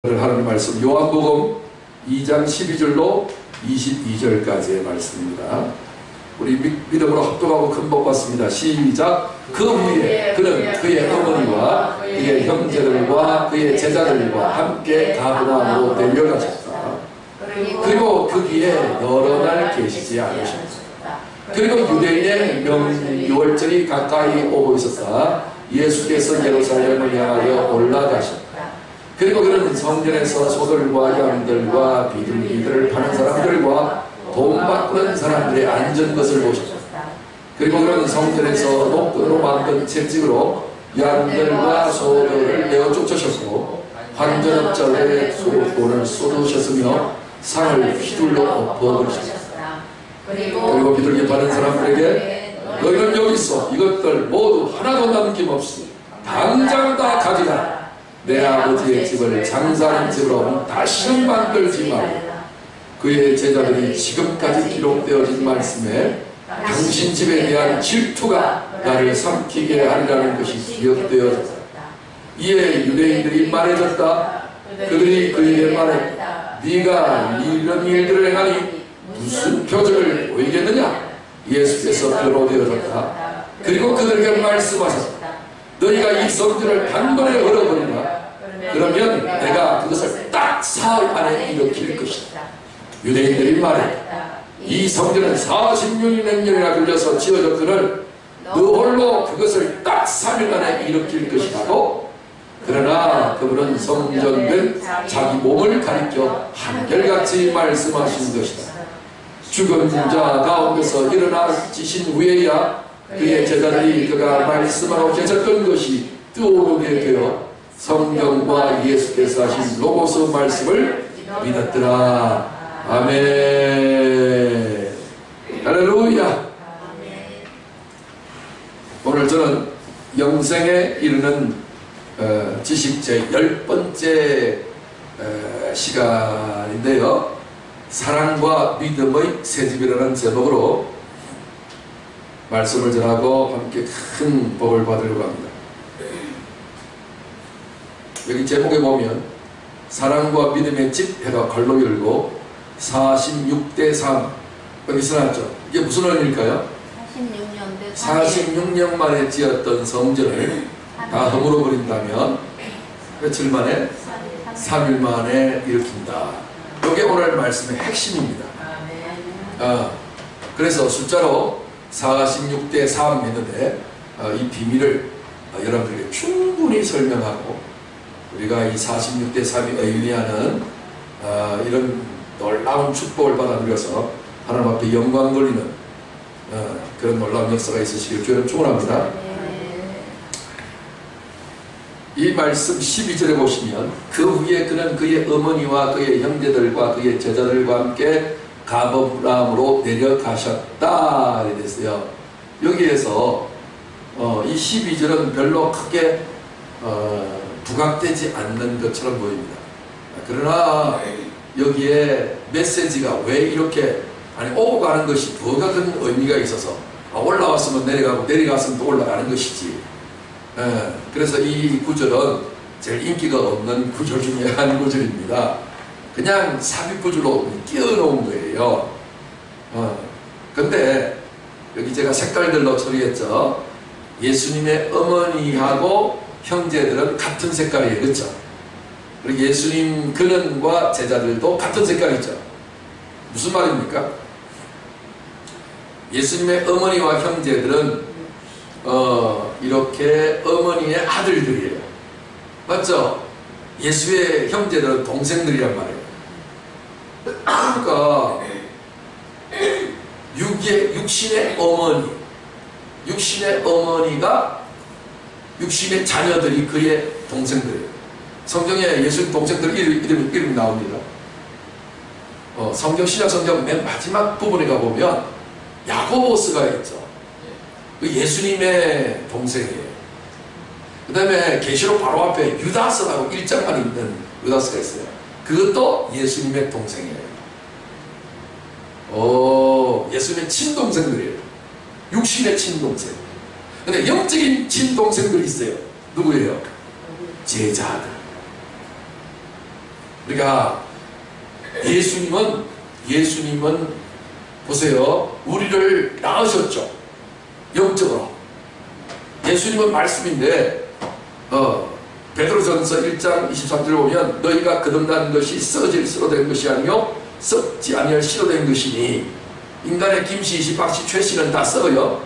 하는 말씀 요한복음 2장 12절로 22절까지의 말씀입니다. 우리 믿음으로 합독하고 큰 복 받습니다. 시작. 그 후에 그는 그의 어머니와 그의 형제들과 그의 제자들과 함께 가버나움으로 내려가셨다. 그리고 거기에 여러 날 계시지 않으셨다. 그리고 유대인의 명유월절이 가까이 오고 있었다. 예수께서 예루살렘을 향하여 올라가셨다. 그리고 그는 성전에서 소들과 양들과 비둘기들을 파는 사람들과 돈 바꾸는 사람들의 앉은 것을 보셨다. 그리고 그는 성전에서 녹두로 만든 채찍으로 양들과 소들을 내어 쫓으셨고 환전업자들의 돈을 쏟으셨으며 상을 휘둘러 엎어버리셨다. 그리고 비둘기 파는 사람들에게 너희는 여기 있어 이것들 모두 하나도 남김없이 당장 다 가져라. 내 아버지의 집을 장사하는 집으로 다시는 만들지 말고. 그의 제자들이 지금까지 기록되어진 말씀에 당신 집에 대한 질투가 나를 삼키게 하리라는 것이 기억되어졌다. 이에 유대인들이 말해졌다. 그들이 그에게 말했다. 네가 이런 일들을 행하니 무슨 표적을 보이겠느냐. 예수께서 변호되어졌다. 그리고 그들에게 말씀하셨다. 너희가 이 성전을 단번에 얼어버리라. 그러면 내가 그것을 딱 사흘 안에 일으킬 것이다. 유대인들이 말했다. 이 성전은 46년이나 걸려서 지어졌거늘 너 홀로 그것을 딱 3일 안에 일으킬 것이라고. 그러나 그분은 성전된 자기 몸을 가리켜 한결같이 말씀하신 것이다. 죽은 자 가운데서 일어나지신 후에야 그의 제자들이 그가 말씀하고 계셨던 것이 떠오르게 되어 성경과 예수께서 하신 로고스 말씀을 믿었더라. 아멘. 할렐루야. 오늘 저는 영생에 이르는 지식 제 10번째 시간인데요. 사랑과 믿음의 새집이라는 제목으로 말씀을 전하고 함께 큰 복을 받으려고 합니다. 여기 제목에 보면 사랑과 믿음의 집 해가 걸로 열고 46대 3 여기서 나왔죠. 이게 무슨 의미일까요? 46년 만에 지었던 성전을 다 허물어버린다면 며칠 만에? 3일 만에 일으킨다. 이게 오늘 말씀의 핵심입니다. 그래서 숫자로 46대 3 했는데 이 비밀을 여러분들에게 충분히 설명하고 우리가 이 46대 3이 의미하는 이런 놀라운 축복을 받아 누려서 하나님 앞에 영광 돌리는 그런 놀라운 역사가 있으시길 주님 축원합니다. 이 말씀 12절에 보시면 그 후에 그는 그의 어머니와 그의 형제들과 그의 제자들과 함께 가버나움으로 내려가셨다 이렇게 됐어요. 여기에서 이 12절은 별로 크게 부각되지 않는 것처럼 보입니다. 그러나 여기에 메시지가 왜 이렇게 오고 가는 것이 더 같은 의미가 있어서 올라왔으면 내려가고 내려갔으면 또 올라가는 것이지. 그래서 이 구절은 제일 인기가 없는 구절 중에 한 구절입니다. 그냥 삽입구절로 끼워놓은 거예요. 근데 여기 제가 색깔들로 처리했죠. 예수님의 어머니하고 형제들은 같은 색깔이에요. 그렇죠? 그리고 예수님 근원과 제자들도 같은 색깔이죠. 무슨 말입니까? 예수님의 어머니와 형제들은 이렇게 어머니의 아들들이에요. 맞죠? 예수의 형제들은 동생들이란 말이에요. 그러니까 육신의 어머니, 육신의 어머니가 육신의 자녀들이 그의 동생들이에요. 성경에 예수님 동생들 이름이 나옵니다. 성경 신약 성경 맨 마지막 부분에 가보면 야고보스가 있죠. 그 예수님의 동생이에요. 그 다음에 계시록 바로 앞에 유다스라고 1장만 있는 유다스가 있어요. 그것도 예수님의 동생이에요. 예수님의 친동생들이에요. 육신의 친동생. 근데 영적인 친동생들이 있어요. 누구예요? 제자들. 그러니까 예수님은 보세요. 우리를 낳으셨죠. 영적으로. 예수님은 말씀인데 베드로전서 1장 23절을 보면 너희가 거듭난 것이 썩어질 씨로 된 것이 아니요 썩지 아니할 씨로 된 것이니 인간의 김씨, 이씨, 박씨, 최씨는 다 썩어요.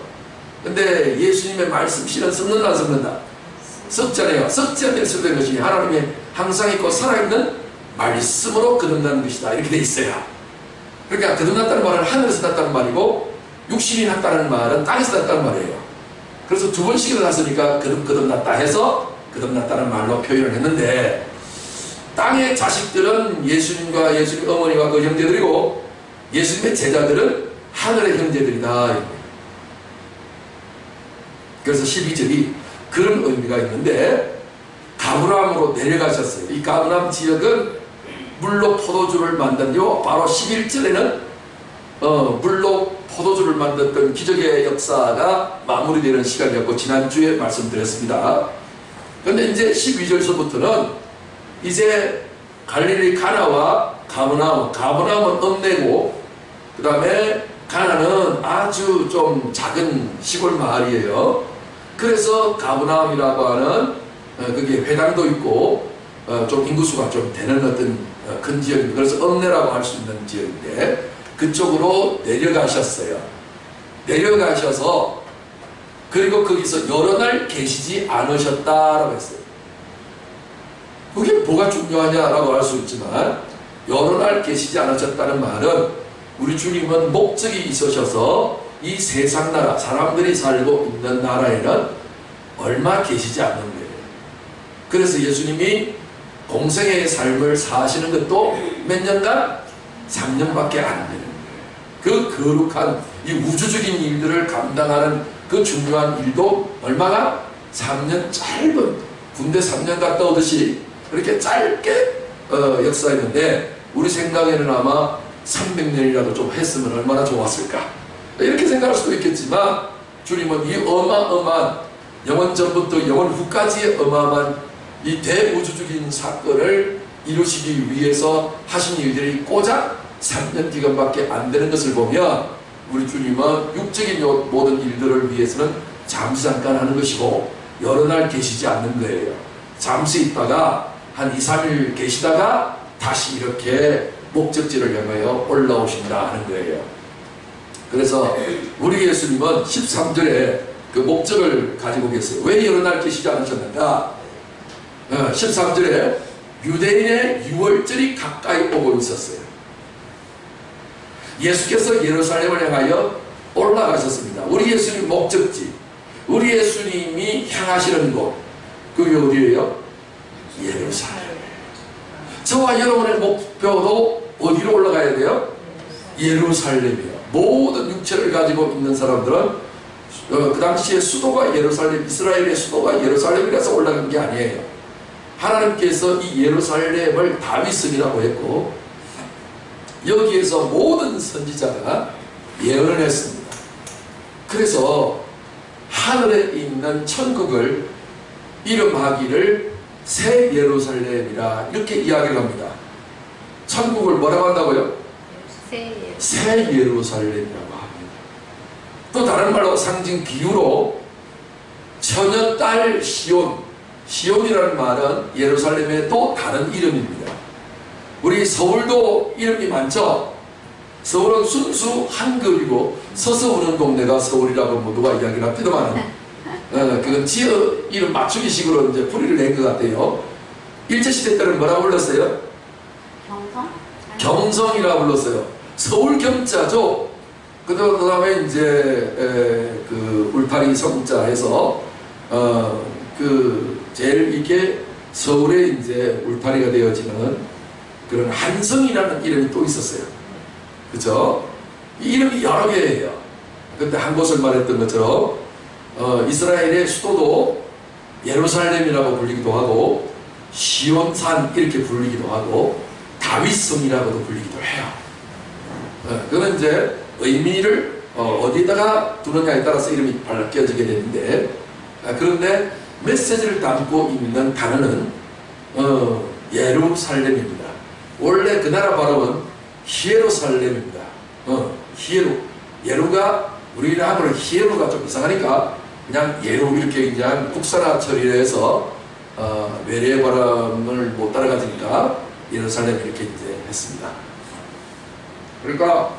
근데 예수님의 말씀 씨는 썩는다 안 썩는다? 썩잖아요. 썩지 않을 씨로 된 것이니 하나님의 항상 있고 살아있는 말씀으로 거듭나는 것이다. 이렇게 돼 있어요. 그러니까 거듭났다는 말은 하늘에서 났다는 말이고 육신이 났다는 말은 땅에서 났다는 말이에요. 그래서 두 번씩이나 났으니까 거듭났다 해서 거듭났다는 말로 표현을 했는데 땅의 자식들은 예수님과 예수님 어머니와 그 형제들이고 예수님의 제자들은 하늘의 형제들이다. 그래서 12절이 그런 의미가 있는데 가브라함으로 내려가셨어요. 이 가브라함 지역은 물로 포도주를 만든요. 바로 11절에는 물로 포도주를 만들었던 기적의 역사가 마무리되는 시간이었고 지난주에 말씀드렸습니다. 그런데 이제 12절서부터는 이제 갈릴리 가나와 가버나움은 읍내고 그 다음에 가나는 아주 좀 작은 시골 마을이에요. 그래서 가버나움이라고 하는 그게 회당도 있고 좀 인구수가 좀 되는 어떤 큰 지역입니다. 그래서 읍내라고 할 수 있는 지역인데 그쪽으로 내려가셨어요. 내려가셔서 그리고 거기서 여러 날 계시지 않으셨다라고 했어요. 그게 뭐가 중요하냐라고 할 수 있지만 여러 날 계시지 않으셨다는 말은 우리 주님은 목적이 있으셔서 이 세상 나라, 사람들이 살고 있는 나라에는 얼마 계시지 않는 거예요. 그래서 예수님이 공생의 삶을 사시는 것도 몇 년간? 3년밖에 안 되는 거예요. 그 거룩한 이 우주적인 일들을 감당하는 그 중요한 일도 얼마나? 3년 짧은 군대 3년 갔다 오듯이 그렇게 짧게 역사했는데 우리 생각에는 아마 300년이라도 좀 했으면 얼마나 좋았을까 이렇게 생각할 수도 있겠지만 주님은 이 어마어마한 영원 전부터 영원 후까지의 어마어마한 이 대우주적인 사건을 이루시기 위해서 하신 일들이 고작 3년 기간밖에 안 되는 것을 보면 우리 주님은 육적인 모든 일들을 위해서는 잠시 잠깐 하는 것이고 여러 날 계시지 않는 거예요. 잠시 있다가 한 2, 3일 계시다가 다시 이렇게 목적지를 향하여 올라오신다 하는 거예요. 그래서 우리 예수님은 13절에 그 목적을 가지고 계세요. 왜 여러 날 계시지 않으셨는가? 13절에 유대인의 유월절이 가까이 오고 있었어요. 예수께서 예루살렘을 향하여 올라가셨습니다. 우리 예수님 목적지, 우리 예수님이 향하시는 곳, 그게 어디예요? 예루살렘. 저와 여러분의 목표도 어디로 올라가야 돼요? 예루살렘이에요. 모든 육체를 가지고 있는 사람들은 그 당시에 수도가 예루살렘, 이스라엘의 수도가 예루살렘이라서 올라간 게 아니에요. 하나님께서 이 예루살렘을 다윗성이라고 했고 여기에서 모든 선지자가 예언을 했습니다. 그래서 하늘에 있는 천국을 이름하기를 새 예루살렘이라 이렇게 이야기를 합니다. 천국을 뭐라고 한다고요? 새 예루살렘이라고 합니다. 또 다른 말로 상징 비유로 처녀딸 시온, 시온이라는 말은 예루살렘의 또 다른 이름입니다. 우리 서울도 이름이 많죠? 서울은 순수 한글이고 서서 오는 동네가 서울이라고 모두가 이야기를 합니다만 그건 지어 이름 맞추기식으로 이제 풀이를 낸 것 같아요. 일제시대 때는 뭐라고 불렀어요? 경성? 경성이라고 불렀어요. 서울 경자죠. 그 다음에 이제 그 울타리 성자 해서 그 제일 이게 서울에 이제 울타리가 되어지는 그런 한성이라는 이름이 또 있었어요. 그죠? 이 이름이 여러 개예요. 근데 한 곳을 말했던 것처럼 이스라엘의 수도도 예루살렘이라고 불리기도 하고 시온산 이렇게 불리기도 하고 다윗성이라고도 불리기도 해요. 그건 이제 의미를 어디다가 두느냐에 따라서 이름이 바뀌어지게 되는데 그런데 메시지를 담고 있는 단어는 예루살렘입니다. 원래 그 나라 발음은 히에루살렘입니다. 히에루. 예루가 우리나라로 히에루가 좀 이상하니까 그냥 예루 이렇게 그냥 국사나 처리를 해서 외래 발음을 못 따라가니까 예루살렘 이렇게 이제 했습니다. 그러니까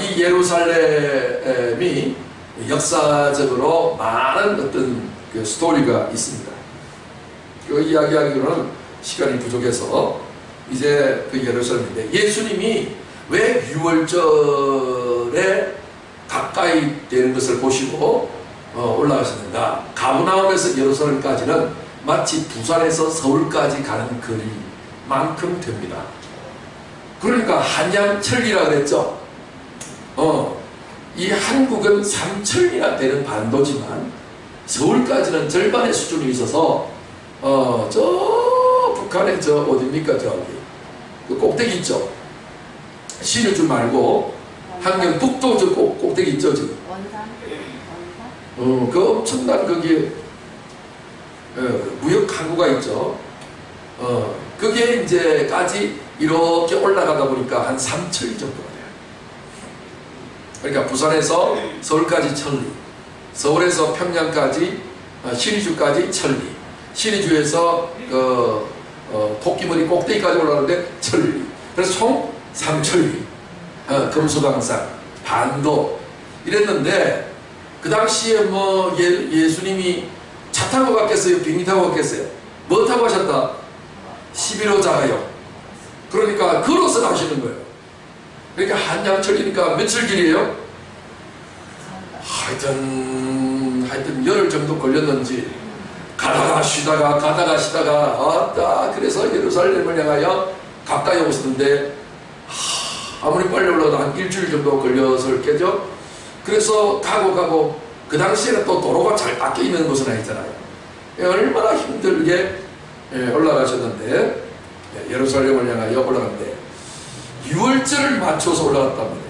이 예루살렘이 역사적으로 많은 어떤 그 스토리가 있습니다. 그 이야기하기로는 시간이 부족해서 이제 그 예루살렘인데, 예수님이 왜 유월절에 가까이 되는 것을 보시고 올라가셨는가? 가브나움에서 예루살렘까지는 마치 부산에서 서울까지 가는 거리만큼 됩니다. 그러니까 한양철이라 그랬죠. 이 한국은 삼천리나 되는 반도지만 서울까지는 절반의 수준이 있어서 저 북한의 저 어딥니까, 저기 그 꼭대기 있죠. 신의주 말고 한경북도 저 꼭대기 있죠, 지금. 원산? 그 엄청난 거기에 무역 항구가 있죠. 그게 이제까지 이렇게 올라가다 보니까 한 3천리 정도가 돼요. 그러니까 부산에서 서울까지 1,000리, 서울에서 평양까지 신의주까지 1,000리, 신의주에서 토끼머리 꼭대기까지 올라가는데 1,000리. 그래서 총 3,000리. 금수강산, 반도 이랬는데, 그 당시에 뭐 예수님이 차 타고 갔겠어요? 비행기 타고 갔겠어요? 뭐 타고 가셨다? 11호 자가요. 그러니까 걸어서 가시는 거예요. 그러니까 한양철이니까 며칠 길이에요? 하여튼 열흘 정도 걸렸는지, 가다가 쉬다가 그래서 예루살렘을 향하여 가까이 오셨는데, 아무리 빨리 올라가도 한 일주일 정도 걸려서 깨죠. 그래서 가고 그 당시에는 또 도로가 잘 닦여 있는 곳은 아니잖아요. 얼마나 힘들게 올라가셨는데, 예루살렘을 향하여 올라갔는데 유월절을 맞춰서 올라갔답니다.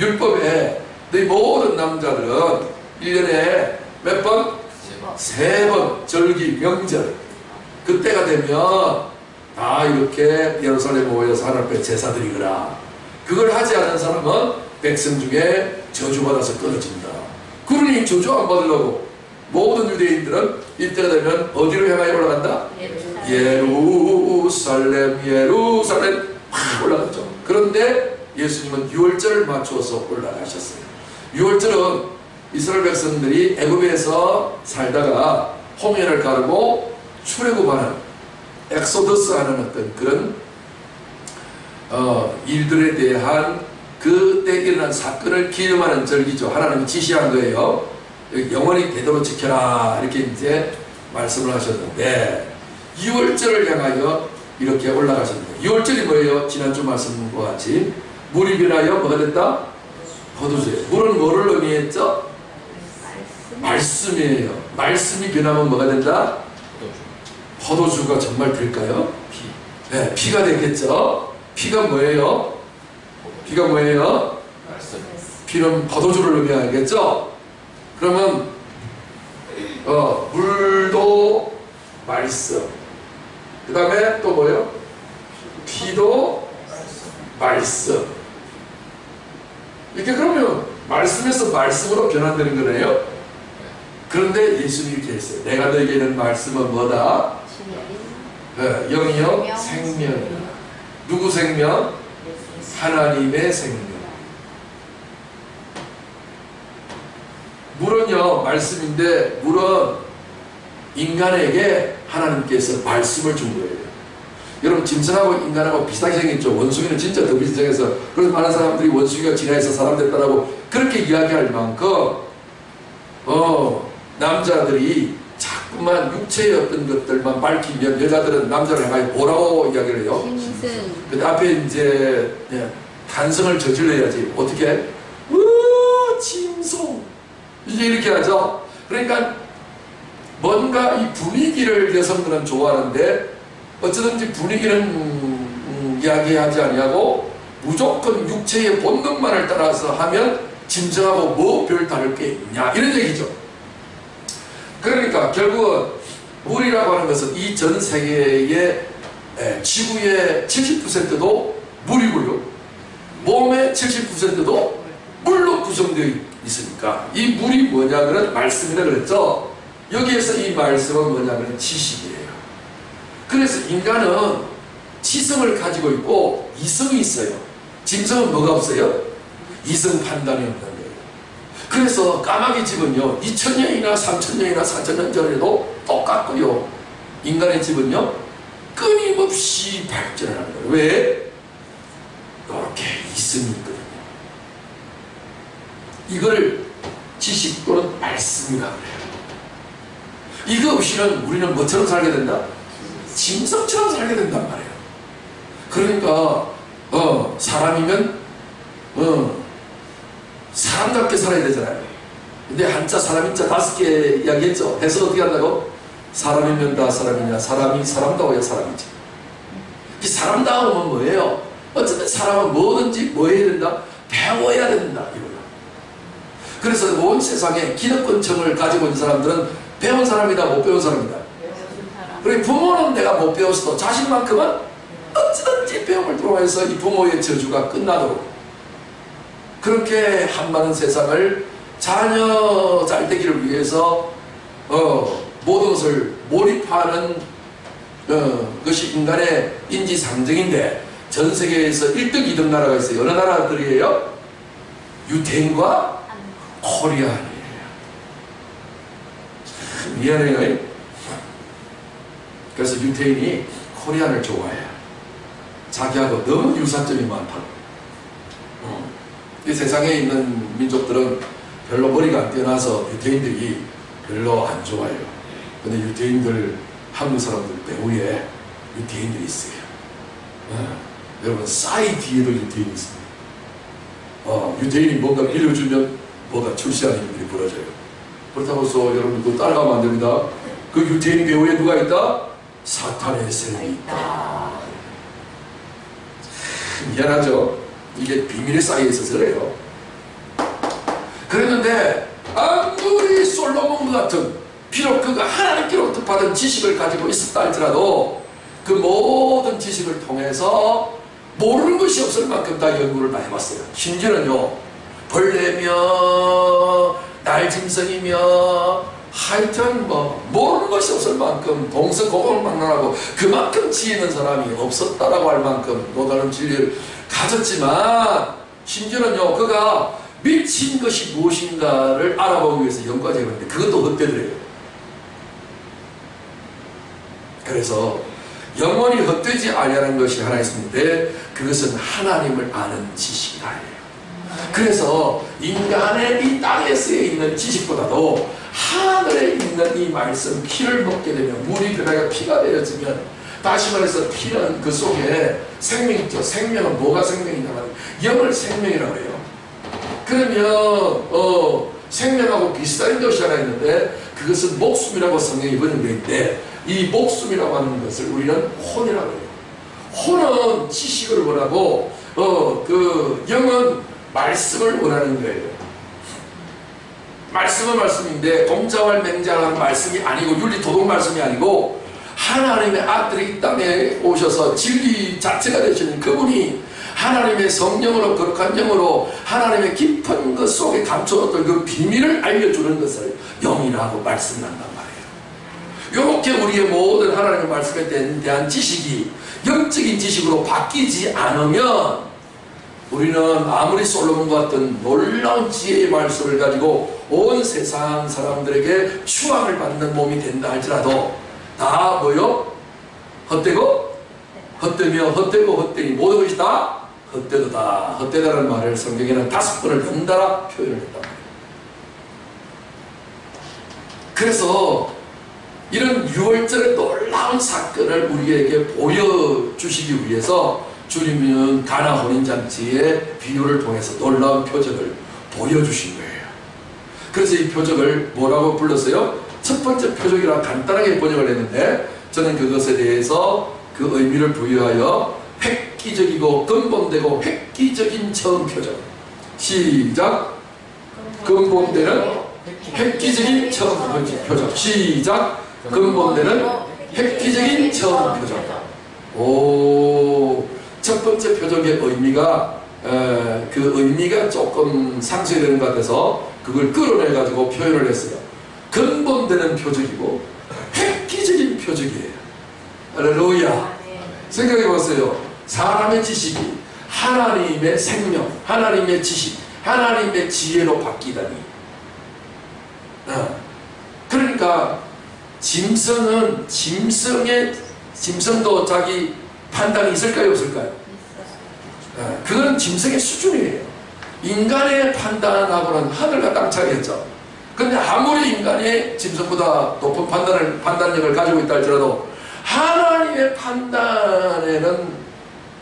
율법에 너희 모든 남자들은 1년에 몇 번? 3번 절기 명절, 그때가 되면 다 이렇게 예루살렘에 모여서 하나님 앞에 제사 드리거라. 그걸 하지 않은 사람은 백성 중에 저주받아서 끊어진다. 그러니 저주 안 받으려고 모든 유대인들은 이때가 되면 어디로 향하여 올라간다? 예루살렘 막 올라갔죠. 그런데 예수님은 유월절을 맞추어서 올라가셨어요. 유월절은 이스라엘 백성들이 애굽에서 살다가 홍해를 가르고 출애굽하는, 엑소더스 하는 어떤 그런 일들에 대한 그때 일어난 사건을 기념하는 절기죠. 하나님이 지시한 거예요. 영원히 되도록 지켜라, 이렇게 이제 말씀을 하셨는데, 유월절을 향하여 이렇게 올라가셨는데, 유월절이 뭐예요? 지난주 말씀과 같이 물이 변하여 뭐가 됐다? 포도주예요. 물은 뭐를 의미했죠? 말씀이에요. 말씀이 변하면 뭐가 된다? 포도주가 정말 될까요? 네, 피가 되겠죠. 피가 뭐예요? 피가 뭐예요? 피는 포도주를 의미하겠죠. 그러면 물도 말씀, 그 다음에 또 뭐예요? 피도 말씀. 이렇게 그러면 말씀에서 말씀으로 변환되는 거네요. 그런데 예수님이 이렇게 했어요. 내가 너에게는 말씀은 뭐다? 영이요 생명이다. 누구 생명? 하나님의 생명. 물은요 말씀인데, 물은 인간에게 하나님께서 말씀을 준 거예요. 여러분, 짐승하고 인간하고 비슷하게 생겼죠. 원숭이는 진짜 더 비슷하게 생겨서, 그래서 많은 사람들이 원숭이가 진화해서 사람 됐다라고 그렇게 이야기할 만큼 남자들이 자꾸만 육체의 어떤 것들만 밝히면 여자들은 남자를 향하여 뭐라고 이야기를 해요? 근데 앞에 이제 탄성을 저질러야지. 어떻게? 짐승, 이제 이렇게 하죠. 그러니까 뭔가 이 분위기를 여성들은 좋아하는데, 어쩌든지 분위기는 이야기하지 아니하고 무조건 육체의 본능만을 따라서 하면 짐승하고 뭐 별 다를 게 있냐, 이런 얘기죠. 그러니까 결국은 물이라고 하는 것은 이 전 세계의 지구의 70%도 물이고요. 몸의 70%도 물로 구성되어 있으니까 이 물이 뭐냐 그런 말씀이라 그랬죠. 여기에서 이 말씀은 뭐냐면 지식이에요. 그래서 인간은 지성을 가지고 있고 이성이 있어요. 짐승은 뭐가 없어요? 이성 판단이 없는 거예요. 그래서 까마귀 집은요 2000년이나 3000년이나 4000년 전에도 똑같고요. 인간의 집은요 끊임없이 발전을 하는 거예요. 왜? 이렇게 이성이 있거든요. 이걸 지식 또는 말씀이라고 해요. 이거 없이는 우리는 뭐처럼 살게 된다? 짐승처럼 살게 된단 말이에요. 그러니까 사람이면 사람답게 살아야 되잖아요. 근데 한자 사람인자 5개 이야기했죠. 해서 어떻게 한다고? 사람이면 다 사람이냐, 사람이 사람다워야 사람이지. 이 사람다움은 뭐예요? 어쨌든 사람은 뭐든지 뭐 해야 된다? 배워야 된다 이거예요. 그래서 온 세상에 기득권층을 가지고 있는 사람들은 배운 사람이다, 못 배운 사람이다. 그리고 부모는 내가 못 배웠어도 자식만큼은 어찌든지 배움을 통해서 이 부모의 저주가 끝나도록 그렇게 한많은 세상을 자녀 잘되기를 위해서 모든 것을 몰입하는 것이 인간의 인지상정인데 전 세계에서 1등, 2등 나라가 있어요. 어느 나라들이에요? 유태인과 코리아예요. 미안해요. 그래서 유태인이 코리안을 좋아해요. 자기하고 너무 유사점이 많다고. 이 세상에 있는 민족들은 별로 머리가 안 뛰어나서 유태인들이 별로 안 좋아해요. 근데 유태인들, 한국 사람들 배후에 유태인들이 있어요. 여러분 싸이 뒤에도 유태인이 있습니다. 유태인이 뭔가 빌려주면 뭐가 출시하는 일들이 벌어져요. 그렇다고 해서 여러분 그거 따라가면 안 됩니다. 그 유태인 배후에 누가 있다? 사탄의 세력이 있다. 미안하죠. 이게 비밀의 사이에 있어서 그래요. 그랬는데 아무리 솔로몬 같은 비록 그가 하나님께로부터 받은 지식을 가지고 있었다 할지라도 그 모든 지식을 통해서 모르는 것이 없을 만큼 다 연구를 다 해봤어요. 심지어는요 벌레며 날짐승이며 하여튼 모르는 것이 없을 만큼 동서고금망론하고 그만큼 지혜 있는 사람이 없었다라고 할 만큼 또 다른 진리를 가졌지만 심지어는요 그가 미친 것이 무엇인가를 알아보기 위해서 연구하지 했는데 그것도 헛되더래요. 그래서 영원히 헛되지 아니하는 것이 하나 있는데 그것은 하나님을 아는 지식이다. 그래서 인간의 이 땅에 쓰여 있는 지식보다도 하늘에 있는 이 말씀 피를 먹게 되면 물이 변하여 피가 되어지면 다시 말해서 피는 그 속에 생명이 있죠. 생명은 뭐가 생명이냐면 영을 생명이라고 해요. 그러면 생명하고 비슷한 것이 하나 있는데 그것은 목숨이라고 성경이 번역되어 있는데 이 목숨이라고 하는 것을 우리는 혼이라고 해요. 혼은 지식을 원하고 그 영은 말씀을 원하는 거예요. 말씀은 말씀인데 동자왈 맹자라는 말씀이 아니고 윤리도덕 말씀이 아니고 하나님의 아들이 이 땅에 오셔서 진리 자체가 되시는 그분이 하나님의 성령으로 거룩한 영으로 하나님의 깊은 것 속에 감춰졌던 그 비밀을 알려주는 것을 영이라고 말씀한단 말이에요. 이렇게 우리의 모든 하나님의 말씀에 대한 지식이 영적인 지식으로 바뀌지 않으면 우리는 아무리 솔로몬과 같은 놀라운 지혜의 말씀을 가지고 온 세상 사람들에게 추앙을 받는 몸이 된다 할지라도 다 뭐요? 헛되고 헛되며 헛되고 헛되니 모든 것이 다 헛되도다. 헛되다는 말을 성경에는 5번을 연달아 표현을 했단 말이에요. 그래서 이런 6월절의 놀라운 사건을 우리에게 보여주시기 위해서 주님은 가나 혼인잔치의 비유를 통해서 놀라운 표적을 보여주신 거예요. 그래서 이 표적을 뭐라고 불렀어요? 첫 번째 표적이라 간단하게 번역을 했는데 저는 그것에 대해서 그 의미를 부여하여 획기적이고 근본되고 획기적인 처음 표적. 시작. 근본되는 획기적인 처음 표적. 시작. 근본되는 획기적인 처음 표적. 첫 번째 표적의 의미가 그 의미가 조금 상쇄되는 것 같아서 그걸 끌어내가지고 표현을 했어요. 근본되는 표적이고 획기적인 표적이에요. 할렐루야. 생각해 보세요. 사람의 지식이 하나님의 생명, 하나님의 지식, 하나님의 지혜로 바뀌다니. 그러니까 짐승도 자기 판단이 있을까요, 없을까요? 그건 짐승의 수준이에요. 인간의 판단하고는 하늘과 땅 차이겠죠. 근데 아무리 인간이 짐승보다 높은 판단력을 가지고 있다 할지라도 하나님의 판단에는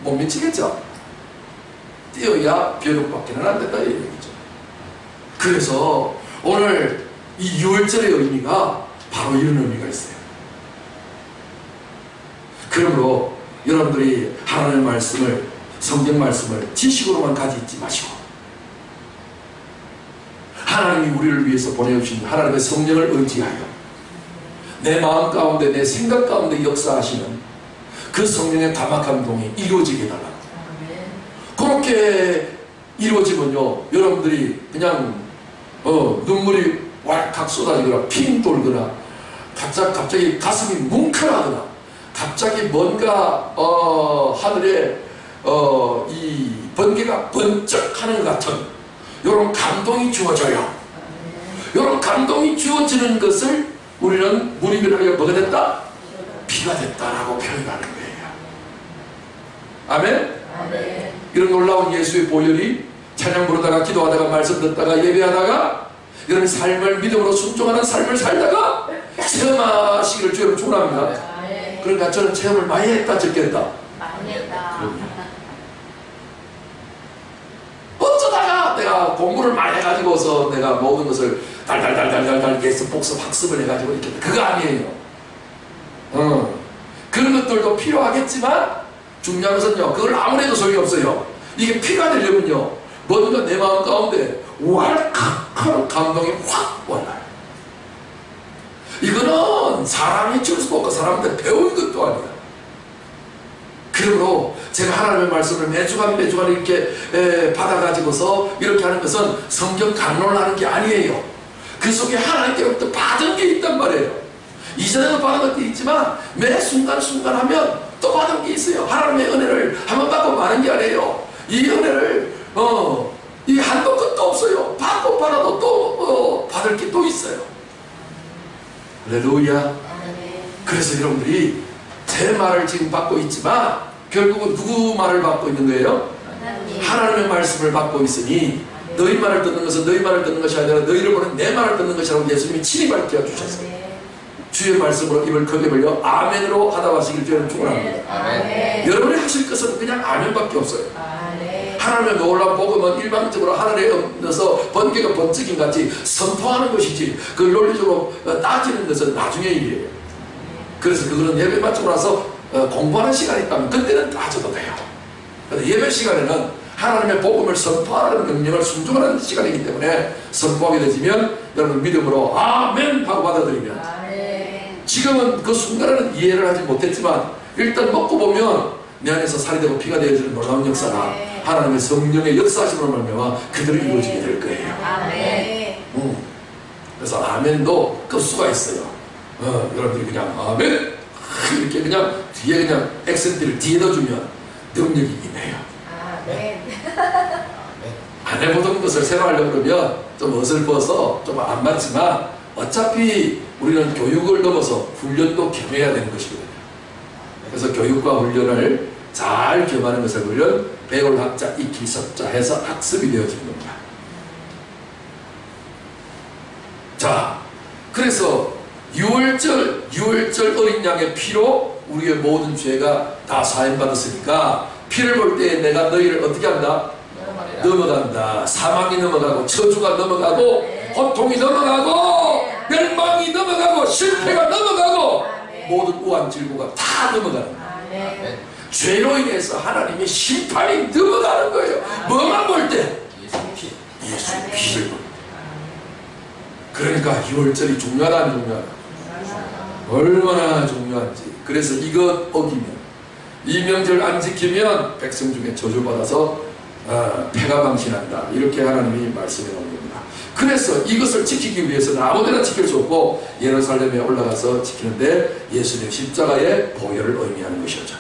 못 미치겠죠. 뛰어야 비교받기는 안 된다 이 얘기죠. 그래서 오늘 이 6월절의 의미가 바로 이런 의미가 있어요. 그러므로 여러분들이 하나님의 말씀을, 성경 말씀을 지식으로만 가지지 마시고 하나님이 우리를 위해서 보내주신 하나님의 성령을 의지하여 내 마음 가운데, 내 생각 가운데 역사하시는 그 성령의 다막함동이 이루어지게 해달라고. 그렇게 이루어지면요, 여러분들이 그냥 눈물이 왈칵 쏟아지거나 핑 돌거나 갑자기 가슴이 뭉클하거나 갑자기 뭔가 하늘에 이 번개가 번쩍하는 것 같은 이런 감동이 주어져요. 이런 감동이 주어지는 것을 우리는 무리밀하게 뭐가 됐다? 피가 됐다라고 표현하는 거예요. 아멘? 아멘. 이런 놀라운 예수의 보혈이 찬양 부르다가 기도하다가 말씀 듣다가 예배하다가 이런 삶을 믿음으로 순종하는 삶을 살다가 체험하시기를 주여로 축원합니다. 그러니까 저는 체험을 많이 했다 적겠다. 많이 했다. 어쩌다가 내가 공부를 많이 해가지고서 내가 모든 것을 달달달달달달 계속 복습 학습을 해가지고 이렇게 그거 아니에요. 그런 것들도 필요하겠지만 중요한 것은요, 그걸 아무리 해도 소용이 없어요. 이게 피가 되려면요, 뭔가 내 마음 가운데 왈칵하는 감동이 확 올라요. 이거는 사람이 줄 수도 없고 사람한테 배운 것도 아니야. 그러므로 제가 하나님의 말씀을 매주간 이렇게 받아가지고서 이렇게 하는 것은 성경 강론을 하는 게 아니에요. 그 속에 하나님께로부터 받은 게 있단 말이에요. 이전에도 받은 것도 있지만 매 순간순간 하면 또 받은 게 있어요. 하나님의 은혜를 한번 받고 마는 게 아니에요. 이 은혜를 이 한도 끝도 없어요. 받고 받아도 또 받을 게 또 있어요. 할렐루야. 그래서 여러분들이 제 말을 지금 받고 있지만 결국은 누구 말을 받고 있는 거예요? 하나님의 말씀을 받고 있으니 너희 말을 듣는 것은 너희 말을 듣는 것이 아니라 너희를 보는 내 말을 듣는 것이라고 예수님이 친히 밝혀 주셨어요. 주의 말씀으로 입을 크게 벌려 아멘으로 하다 마시길 주님 축원합니다. 여러분이 하실 것은 그냥 아멘밖에 없어요. 하나님의 놀라운 복음은 일방적으로 하늘에 얹어서 번개가 번쩍인 같이 선포하는 것이지 그 논리적으로 따지는 것은 나중의 일이에요. 그래서 그거는 예배 마치고 나서 공부하는 시간이 있다면 그때는 따져도 돼요. 그런데 예배 시간에는 하나님의 복음을 선포하는 명령을 순종하는 시간이기 때문에 선포하게 되시면 여러분 믿음으로 아멘 하고 받아들이면 지금은 그 순간에는 이해를 하지 못했지만 일단 먹고 보면 내 안에서 살이 되고 피가 되어지는 놀라운 역사가 하나님의 성령의 역사하심으로 말미암아 그대로 이루어지게 될 거예요. 그래서 아멘도 급수가 있어요. 여러분들이 그냥 아멘 이렇게 그냥 뒤에 그냥 액센트를 뒤에 넣어주면 능력이 임해요. 안 해보던 것을 새로 하려고 그러면 좀 어설퍼서 좀 안 맞지만 어차피 우리는 교육을 넘어서 훈련도 겸해야 되는 것이거든요. 그래서 교육과 훈련을 잘 겸하는 것을 훈련, 배울 학자, 익힐 섭자 해서 학습이 되어지는 겁니다. 자, 그래서 6월절 어린 양의 피로 우리의 모든 죄가 다 사함받았으니까 피를 볼 때 내가 너희를 어떻게 한다? 넘어간다. 사망이 넘어가고 저주가 넘어가고 고통이 넘어가고 멸망이 넘어가고 실패가 넘어가고 모든 우환질고가 다 넘어가는 거예요. 죄로 인해서 하나님의 심판이 넘어가는 거예요. 뭐만 볼 때? 예수 피를 볼 때. 그러니까 6월절이 중요하다 안 중요하다? 얼마나 중요한지. 그래서 이것 어기면 이 명절 안 지키면 백성 중에 저주받아서 패가 망신한다. 이렇게 하나님이 말씀해 놓은 겁니다. 그래서 이것을 지키기 위해서는 아무데나 지킬 수 없고 예루살렘에 올라가서 지키는데 예수님 십자가의 보혈을 의미하는 것이었죠.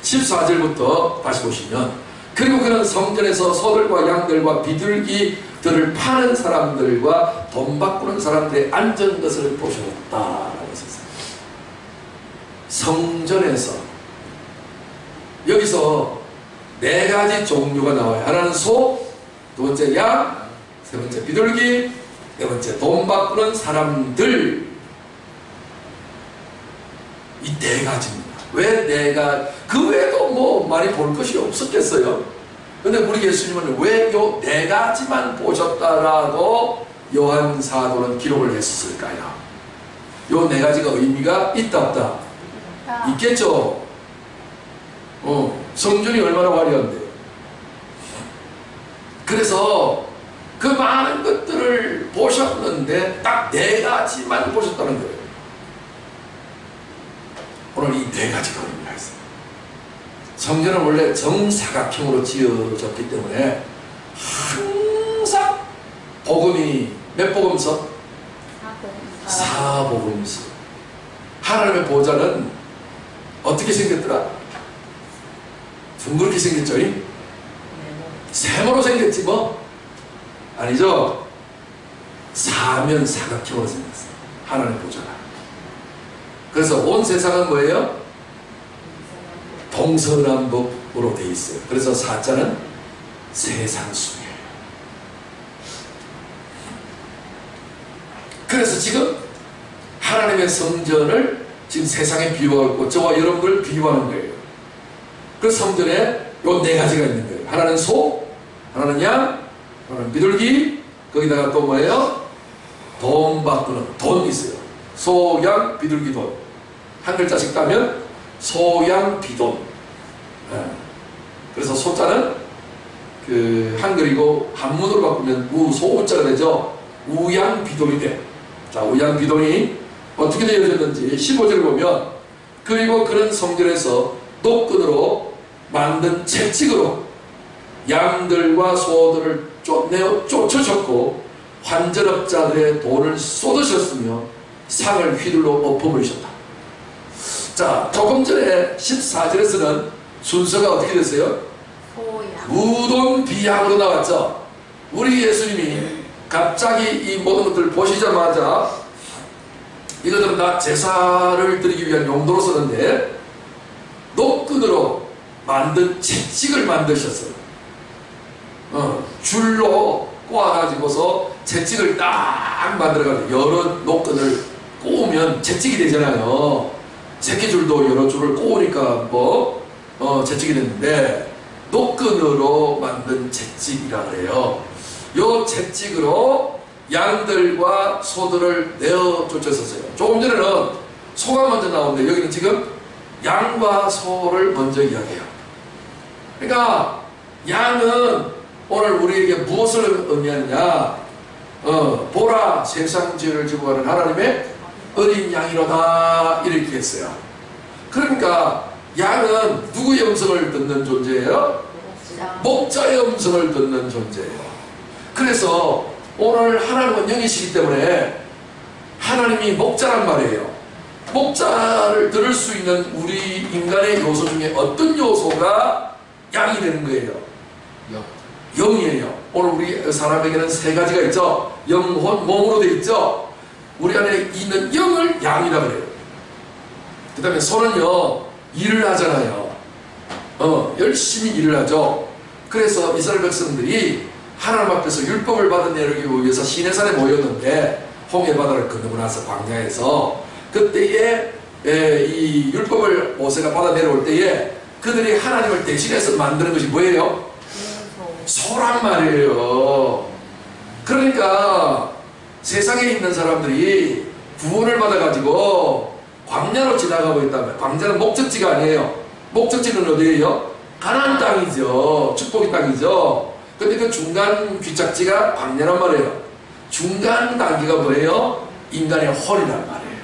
14절부터 다시 보시면, 그리고 그는 성전에서 소들과 양들과 비둘기들을 파는 사람들과 돈 바꾸는 사람들의 앉은 것을 보셨다라고 했어요. 성전에서, 여기서 네 가지 종류가 나와요. 하나는 소, 두 번째 양, 세 번째 비둘기, 네 번째 돈 바꾸는 사람들. 이 네 가지입니다. 왜 내가 그 외에도 뭐 많이 볼 것이 없었겠어요? 근데 우리 예수님은 왜 요 네 가지만 보셨다라고 요한 사도는 기록을 했을까요? 요 네 가지가 의미가 있다 없다? 있겠죠. 성전이 얼마나 화려한데요. 그래서 그 많은 것들을 보셨는데 딱 네 가지만 보셨다는 거예요. 오늘 이 네 가지가 의미가 있어요. 성전은 원래 정사각형으로 지어졌기 때문에 항상 복음이 몇 복음서? 사복음서. 하나님의 보좌는 어떻게 생겼더라? 둥그렇게 생겼죠? 세모로 생겼지 뭐? 아니죠? 사면 사각형으로 생겼어요. 하나님의 보좌가. 그래서 온 세상은 뭐예요? 동서남북으로 되어 있어요. 그래서 사자는 세상수예요. 그래서 지금 하나님의 성전을 지금 세상에 비유하고 저와 여러분을 비유하는 거예요. 그 성전에 요 네 가지가 있는 거예요. 하나는 소, 하나는 양, 하나는 비둘기, 거기다가 또 뭐예요? 돈 바꾸는 돈 있어요. 소, 양, 비둘기, 돈. 한 글자씩 따면 소양 비돈. 그래서 소자는 그 한글이고 한문으로 바꾸면 우소자가 되죠. 우양 비돈이 돼. 자, 우양 비돈이 어떻게 되어졌는지 15절을 보면, 그리고 그런 성전에서 노끈으로 만든 채찍으로 양들과 소들을 쫓으셨고 환전업자들의 돈을 쏟으셨으며 상을 휘둘러 엎어버리셨다. 자, 조금 전에 14절에서는 순서가 어떻게 됐어요? 무돈 비양으로 나왔죠. 우리 예수님이 갑자기 이 모든 것들을 보시자마자 이것들은 다 제사를 드리기 위한 용도로 쓰는데 노끈으로 만든 채찍을 만드셨어요. 줄로 꼬아가지고서 채찍을 딱 만들어가지고 여러 노끈을 꼬우면 채찍이 되잖아요. 새끼줄도 여러 줄을 꼬우니까 채찍이 됐는데 노끈으로 만든 채찍이라 그래요. 요 채찍으로 양들과 소들을 내어 쫓았었어요. 조금 전에는 소가 먼저 나오는데 여기는 지금 양과 소를 먼저 이야기해요. 그러니까 양은 오늘 우리에게 무엇을 의미하느냐? 보라, 세상 죄를 지고 가는 하나님의 어린 양이로다, 이렇게 했어요. 그러니까 양은 누구의 음성을 듣는 존재예요? 목자의 음성을 듣는 존재예요. 그래서 오늘 하나님은 영이시기 때문에 하나님이 목자란 말이에요. 목자를 들을 수 있는 우리 인간의 요소 중에 어떤 요소가 양이 되는 거예요? 영이에요. 오늘 우리 사람에게는 세 가지가 있죠. 영혼, 몸으로 되어 있죠. 우리 안에 있는 영을 양이라 그래요. 그 다음에 소는요, 일을 하잖아요. 열심히 일을 하죠. 그래서 이스라엘 백성들이 하나님 앞에서 율법을 받아내기 위해서 시내산에 모였는데 홍해 바다를 건너고 나서 광야에서 그때에 이 율법을 모세가 받아 내려올 때에 그들이 하나님을 대신해서 만드는 것이 뭐예요? 소란 말이에요. 그러니까 세상에 있는 사람들이 구원을 받아가지고 광야로 지나가고 있다면, 광야는 목적지가 아니에요. 목적지는 어디예요? 가나안 땅이죠. 축복의 땅이죠. 근데 그 중간 귀착지가 광야란 말이에요. 중간 단계가 뭐예요? 인간의 혼이란 말이에요.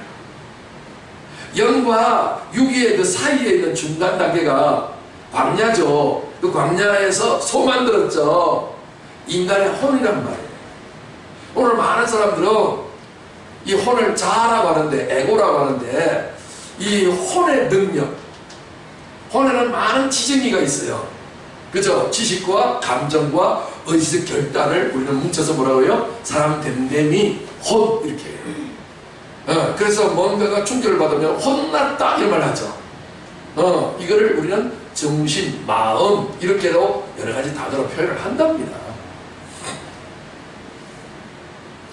영과 육의 그 사이에 있는 중간 단계가 광야죠. 그 광야에서 소 만들었죠. 인간의 혼이란 말이에요. 오늘 많은 사람들은 이 혼을 자라고 하는데, 에고라고 하는데, 이 혼의 능력, 혼에는 많은 지정의가 있어요. 그죠? 지식과 감정과 의식 결단을 우리는 뭉쳐서 뭐라고요? 사람 됨됨이 혼, 이렇게 해요. 그래서 뭔가가 충격을 받으면 혼났다 이런 말 하죠. 이거를 우리는 정신, 마음 이렇게도 여러 가지 단어로 표현을 한답니다.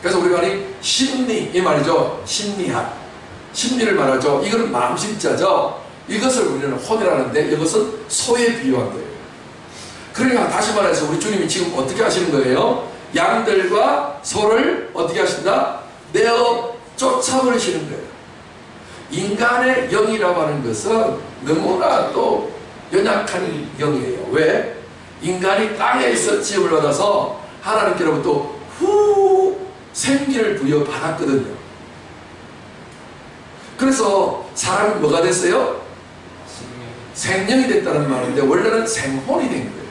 그래서 우리가 이 심리 이 말이죠. 심리학, 심리를 말하죠. 이거는 마음심자죠. 이것을 우리는 혼이라는데 이것은 소에 비유한 거예요. 그러니까 다시 말해서 우리 주님이 지금 어떻게 하시는 거예요? 양들과 소를 어떻게 하신다? 내어 쫓아버리시는 거예요. 인간의 영이라고 하는 것은 너무나 또 연약한 영이에요. 왜? 인간이 땅에서 지음을 받아서 하나님께로부터 생기를 부여받았거든요. 그래서 사람은 뭐가 됐어요? 생명이 됐다는 말인데 원래는 생혼이 된 거예요.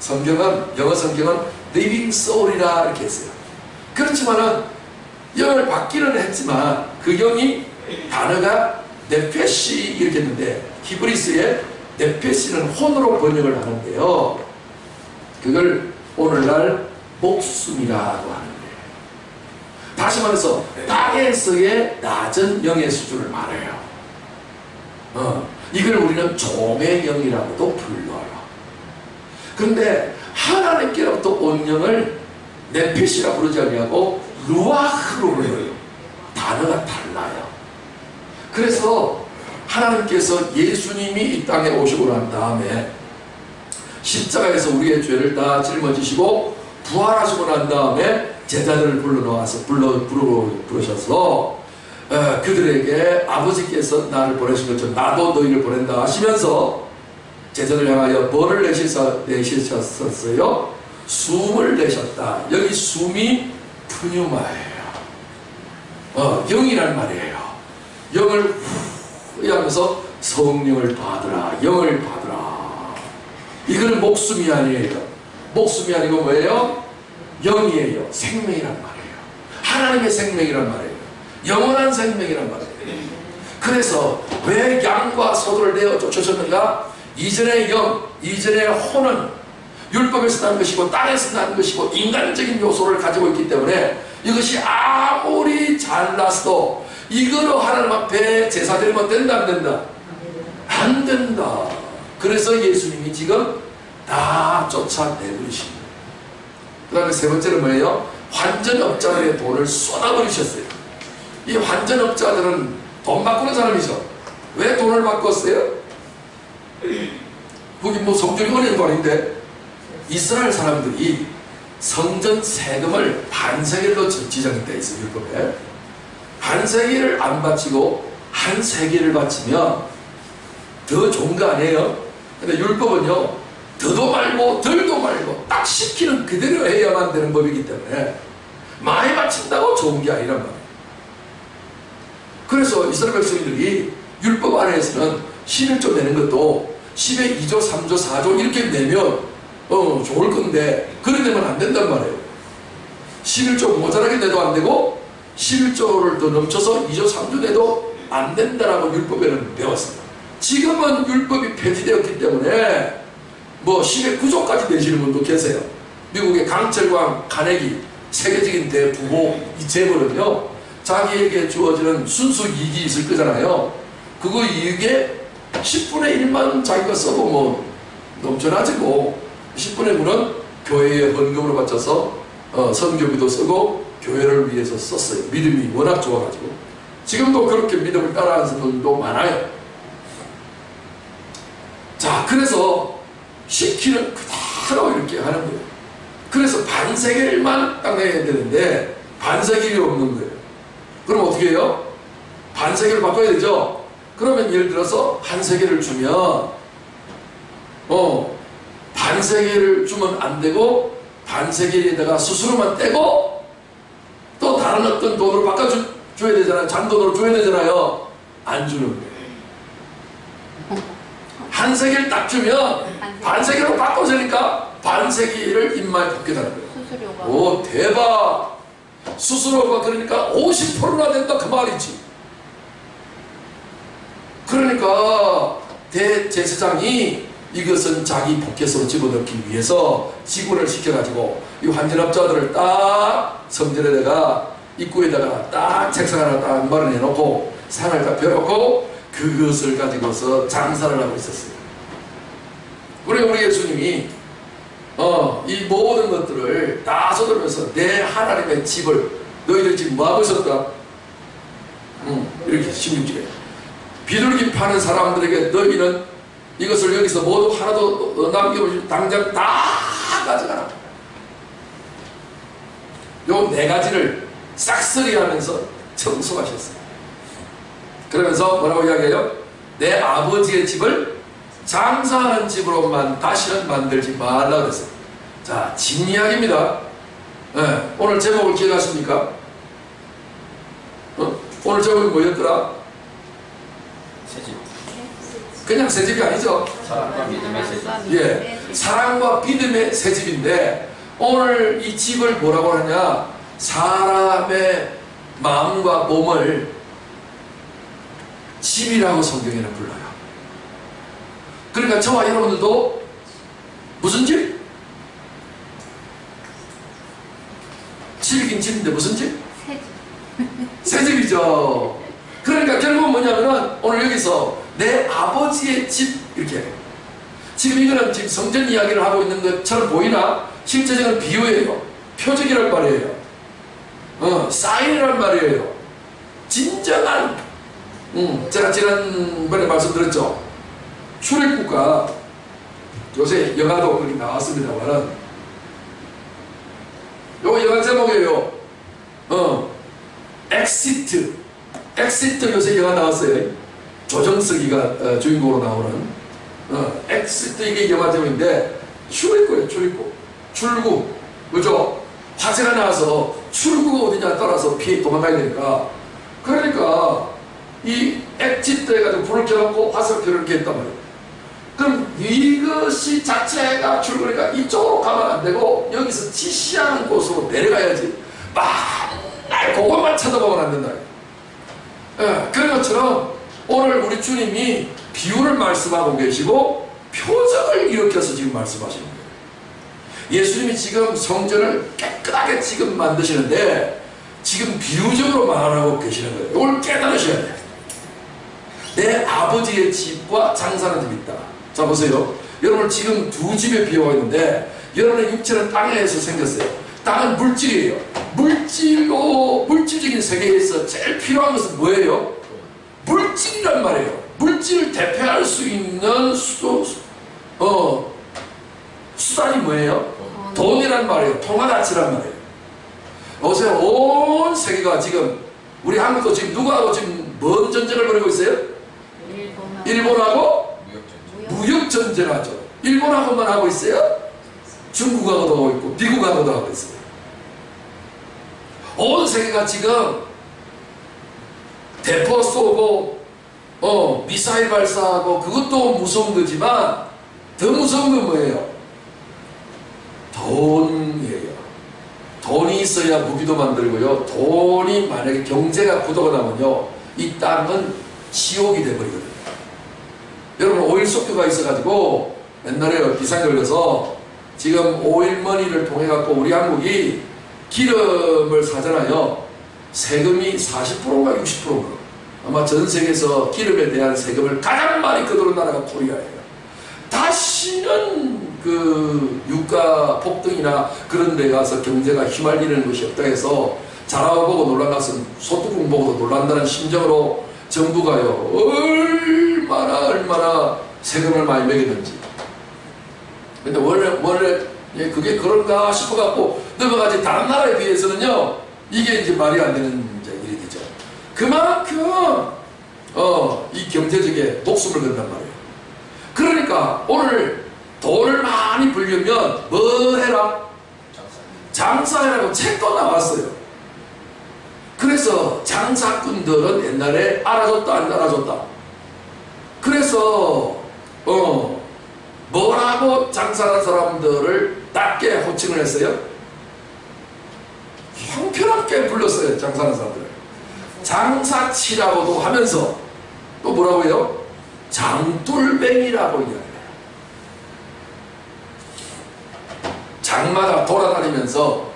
성경은, 영어 성경은 living soul이라 이렇게 했어요. 그렇지만은 영을 받기는 했지만 그 영이 단어가 네페시 이렇게 했는데 히브리스의 네페시는 혼으로 번역을 하는데요. 그걸 오늘날 목숨이라고 하는 거예요. 다시 말해서 땅에서의 낮은 영의 수준을 말해요. 이걸 우리는 종의 영이라고도 불러요. 그런데 하나님께로부터 온 영을 네페시라 부르지 아니하고 루아흐로 불러요. 단어가 달라요. 그래서 하나님께서 예수님이 이 땅에 오시고 난 다음에 십자가에서 우리의 죄를 다 짊어지시고 부활하시고 난 다음에 제자들을 부르셔서 그들에게 아버지께서 나를 보내신 것처럼 나도 너희를 보낸다 하시면서 제자들 향하여 뭐를 내쉬셨어요? 숨을 내셨다. 여기 숨이 푸뉴마예요. 영이란 말이에요. 영을 후 하면서 성령을 받으라. 영을 받으라. 이거는 목숨이 아니에요. 목숨이 아니고 뭐예요? 영이에요. 생명이란 말이에요. 하나님의 생명이란 말이에요. 영원한 생명이란 말이에요. 그래서 왜 양과 소들을 내어 쫓으셨는가? 이전의 영, 이전의 혼은 율법에서 난 것이고 땅에서 난 것이고 인간적인 요소를 가지고 있기 때문에 이것이 아무리 잘났어도 이거로 하나님 앞에 제사 드리면 된다 안 된다? 안 된다. 그래서 예수님이 지금 다 쫓아내버리십니다. 그 다음에 세 번째는 뭐예요? 환전업자들의 돈을 쏟아버리셨어요. 이 환전업자들은 돈 바꾸는 사람이죠. 왜 돈을 바꿨어요? 거기 뭐 성전이 어려운 거 아닌데 이스라엘 사람들이 성전 세금을 반세겔로 지정이 되어 있어요. 율법에 반세겔을 안 바치고 한 세겔을 바치면 더 좋은 거 아니에요? 근데 율법은요 더도 말고 덜도 말고 딱 시키는 그대로 해야만 되는 법이기 때문에 많이 바친다고 좋은 게 아니란 말이에요. 그래서 이스라엘 백성들이 율법 안에서는 11조 내는 것도 10의 2조, 3조, 4조 이렇게 내면 좋을 건데 그래 되면 안 된단 말이에요. 11조 모자라게 내도 안 되고 11조를 더 넘쳐서 2조, 3조 내도 안 된다라고 율법에는 배웠습니다. 지금은 율법이 폐지되었기 때문에 뭐 10의 9조까지 내시는 분도 계세요. 미국의 강철광 카네기 세계적인 대부모 이 재벌은요 자기에게 주어지는 순수 이익이 있을 거잖아요. 그거 이익에 10분의 1만 자기가 써도 뭐 넘쳐나지 뭐 10분의 9는 교회에 헌금으로 바쳐서 선교비도 쓰고 교회를 위해서 썼어요. 믿음이 워낙 좋아가지고 지금도 그렇게 믿음을 따라하는 분들도 많아요. 자, 그래서 시키는 그대로 이렇게 하는 거예요. 그래서 반세겔만 딱 내야 되는데 반세겔이 없는 거예요. 그럼 어떻게 해요? 반세겔을 바꿔야 되죠. 그러면 예를 들어서 한 세겔을 주면 반세겔을 주면 안 되고 반세겔에다가 수수료만 떼고 또 다른 어떤 돈으로 바꿔줘야 되잖아요. 잔돈으로 줘야 되잖아요. 안 주는 거예요. 한 세기를 딱 주면 반세기로 바꿔주니까 반세기를 입마에 붙게다는 거예요. 수수료가. 오, 대박! 수수료가 그러니까 50%나 된다 그 말이지. 그러니까 대제사장이 이것은 자기 포켓으로 집어넣기 위해서 지구를 시켜가지고 이 환전업자들을 딱 성전에다가 입구에다가 딱 책상 하나 딱 마련해놓고 상을 딱 펴놓고 그것을 가지고서 장사를 하고 있었어요. 우리 예수님이 이 모든 것들을 다 쏟으면서 내 하나님의 집을 너희들 지금 뭐하고 있었다? 이렇게 16절에 비둘기 파는 사람들에게 너희는 이것을 여기서 모두 하나도 남겨보지 당장 다 가져가라. 요 네 가지를 싹쓸이 하면서 청소하셨어요. 그러면서 뭐라고 이야기해요? 내 아버지의 집을 장사하는 집으로만 다시는 만들지 말라 그랬어요. 자, 집 이야기입니다. 네, 오늘 제목을 기억하십니까? 오늘 제목이 뭐였더라? 새집. 그냥 새 집이 아니죠. 사랑과 믿음의 새집. 예, 사랑과 믿음의 새 집인데 오늘 이 집을 뭐라고 하느냐? 사람의 마음과 몸을 집이라고 성경에는 불러요. 그러니까 저와 여러분들도 무슨 집? 집이긴 집인데 무슨 집? 새 집이죠. 그러니까 결국은 뭐냐면은 오늘 여기서 내 아버지의 집 이렇게 지금 이거는 지금 성전 이야기를 하고 있는 것처럼 보이나 실제적인 비유예요. 표적이란 말이에요. 사인이란 말이에요. 진정한 제가 지난번에 말씀드렸죠. 출입구가 요새 영화도 거기 나왔습니다만은 요거 영화 제목이에요. 엑시트 요새 영화 나왔어요. 조정석이가 주인공으로 나오는 엑시트 이게 영화 제목인데 출입구예요. 출구 그죠? 화재가 나서 출구가 어디냐 따라서 피해 도망가야 되니까 그러니까 이 엑시트 해가지고 불을 켜놓고 화살표를 이렇게 했단 말이에요. 그럼 이것이 자체가 출구니까 이쪽으로 가면 안 되고 여기서 지시하는 곳으로 내려가야지 맨날 그것만 쳐다보면 안 된다. 예, 그런 것처럼 오늘 우리 주님이 비유를 말씀하고 계시고 표적을 일으켜서 지금 말씀하시는 거예요. 예수님이 지금 성전을 깨끗하게 지금 만드시는데 지금 비유적으로 말하고 계시는 거예요. 이걸 깨달으셔야 돼요. 내 아버지의 집과 장사하는 집이 있다. 자 보세요. 여러분 지금 두 집의 비유가 있는데 여러분의 육체는 땅에서 생겼어요. 땅은 물질이에요. 물질적인 세계에서 제일 필요한 것은 뭐예요? 물질이란 말이에요. 물질을 대표할 수 있는 수단이 뭐예요? 돈이란 말이에요. 통화가치란 말이에요. 보세요. 온 세계가 지금 우리 한국도 지금 누구하고 지금 뭔 전쟁을 벌이고 있어요? 일본하고 무역전쟁 하죠. 일본하고만 하고 있어요? 중국하고도 하고 있고 미국하고도 하고 있어요. 온 세계가 지금 대포 쏘고 미사일 발사하고 그것도 무서운 거지만 더 무서운 건 뭐예요? 돈이에요. 돈이 있어야 무기도 만들고요. 돈이 만약에 경제가 부도가 나면요 이 땅은 지옥이 돼버리거든요. 여러분 오일 석유가 있어가지고 옛날에 비상 걸려서 지금 오일머니를 통해 갖고 우리 한국이 기름을 사잖아요. 세금이 40%인가 60%인가 아마 전 세계에서 기름에 대한 세금을 가장 많이 거두는 나라가 코리아예요. 다시는 그 유가 폭등이나 그런 데 가서 경제가 휘말리는 것이 없다 해서 자라고 보고 놀란다는 소뚜껑 보고도 놀란다는 심정으로 정부가요 얼마나 세금을 많이 매겼는지. 근데 원래 그게 그런가 싶어갖고 넘어가지. 다른 나라에 비해서는요 이게 이제 말이 안 되는 일이 되죠. 그만큼 이 경제적인 목숨을 건단 말이에요. 그러니까 오늘 돈을 많이 벌려면 뭐 해라? 장사해라고 책도 나왔어요. 그래서 장사꾼들은 옛날에 알아줬다 안 알아줬다. 그래서 뭐라고 장사하는 사람들을 낮게 호칭을 했어요? 형편없게 불렀어요. 장사하는 사람들을 장사치라고도 하면서 또 뭐라고 해요? 장돌뱅이라고 이야기해요. 장마다 돌아다니면서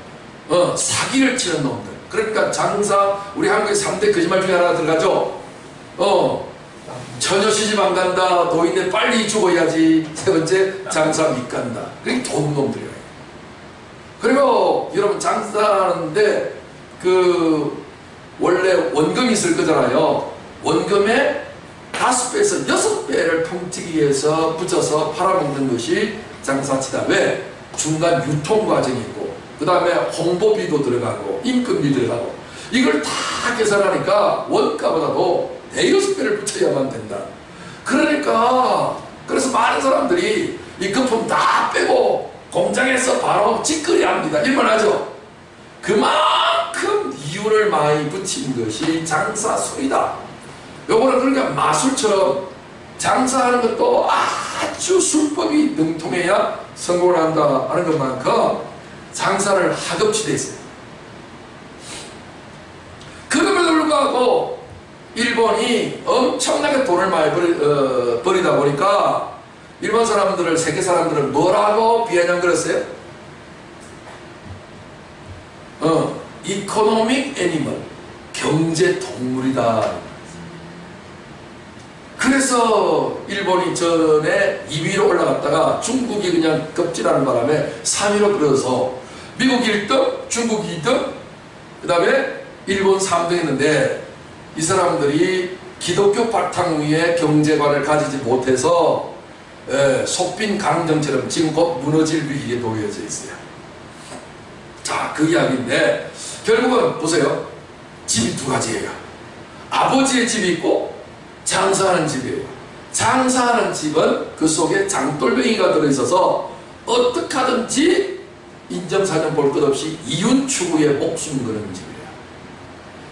사기를 치는 놈들. 그러니까 장사, 우리 한국의 3대 거짓말 중에 하나 들어가죠. 처녀 시집 안 간다. 노인네 빨리 죽어야지. 세 번째, 장사 못 간다. 그게 도둑놈들이에요. 그리고 여러분 장사하는데 원래 원금이 있을 거잖아요. 원금에 5배에서 6배를 펑치기 위해서 붙여서 팔아먹는 것이 장사치다. 왜? 중간 유통 과정이 있고, 그 다음에 홍보비도 들어가고, 임금비 들어가고, 이걸 다 계산하니까 원가보다도 4~6배를 붙여야만 된다. 그러니까, 그래서 많은 사람들이 이 거품 다 빼고 공장에서 바로 직거래 합니다. 일반하죠? 그만큼 이윤을 많이 붙인 것이 장사술이다. 요거는 그러니까 마술처럼 장사하는 것도 아주 술법이 능통해야 성공을 한다 하는 것만큼 장사를 하급치 돼 있어요. 그럼에도 불구하고 일본이 엄청나게 돈을 많이 버리다 보니까 일본 사람들을, 세계 사람들을 뭐라고 비아냥거렸어요? 이코노믹 애니멀, 경제 동물이다. 그래서 일본이 전에 2위로 올라갔다가 중국이 그냥 급질하는 바람에 3위로 끌어서 미국 1등, 중국 2등, 그 다음에 일본 3등 했는데, 이 사람들이 기독교 바탕 위에 경제관을 가지지 못해서 속빈 강정처럼 지금 곧 무너질 위기에 놓여져 있어요. 자, 그 이야기인데 결국은 보세요. 집이 두 가지예요. 아버지의 집이 있고 장사하는 집이에요. 장사하는 집은 그 속에 장돌뱅이가 들어있어서 어떻게 하든지 인정사정 볼 것 없이 이윤 추구에 목숨 거는 집이에요.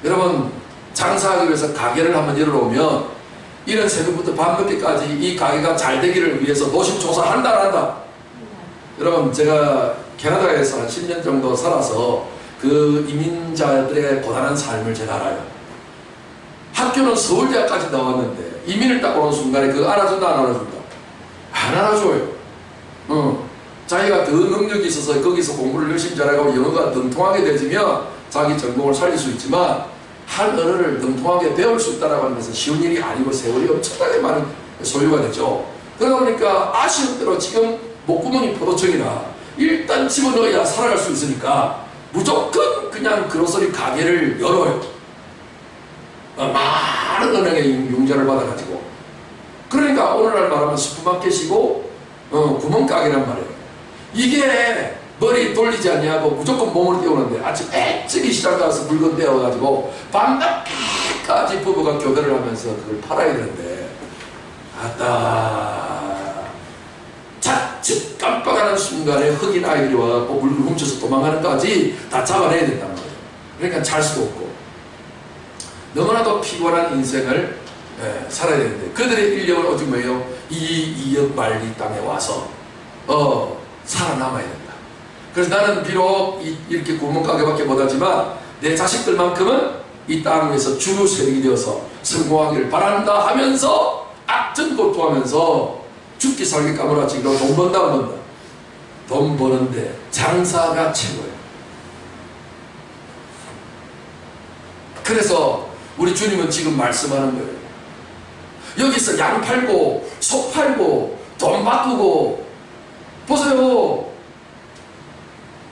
여러분, 장사하기 위해서 가게를 한번 열어놓으면 이런 새벽부터 밤늦게까지 이 가게가 잘 되기를 위해서 노심초사 한다 안 한다? 여러분, 제가 캐나다에서 한 10년 정도 살아서 그 이민자들의 고단한 삶을 제가 알아요. 학교는 서울대학까지 나왔는데 이민을 딱 오는 순간에 그거 알아준다 안 알아준다? 안 알아줘요. 자기가 더 능력이 있어서 거기서 공부를 열심히 잘하고 영어가 능통하게 되지면 자기 전공을 살릴 수 있지만 한 언어를 능통하게 배울 수 있다는 하는 것은 쉬운 일이 아니고 세월이 엄청나게 많은 소요가 되죠. 그러다 보니까 아쉬운 대로 지금 목구멍이 포도청이라 일단 집어넣어야 살아갈 수 있으니까 무조건 그냥 그로서리 가게를 열어요. 많은 은행의 융자를 받아가지고. 그러니까 오늘날 말하면 슈퍼마켓이고 구멍가게란 말이에요. 이게 머리 돌리지 않냐고 무조건 몸을 띄우는데 아침 일찍이 시장 가서 물건 떼어가지고 밤늦게까지 부부가 교대를 하면서 그걸 팔아야 되는데 아따 자칫 깜빡하는 순간에 흑인 아이들이 와갖고 물건 훔쳐서 도망가는 까지 다 잡아내야 된단 말이에요. 그러니까 잘 수도 없고 너무나도 피곤한 인생을 살아야 되는데 그들의 인력은 어떻게 뭐예요? 이역 말리 땅에 와서 살아남아야 된다. 그래서 나는 비록 이렇게 구멍가게밖에 못하지만 내 자식들만큼은 이 땅 위에서 주류 세력이 되어서 성공하기를 바란다 하면서 악전고투하면서 죽기 살기 까무라치기로 돈 번다 안 번다? 돈 버는데 장사가 최고예요. 그래서 우리 주님은 지금 말씀하는 거예요. 여기서 양 팔고 소 팔고 돈 바꾸고 보세요.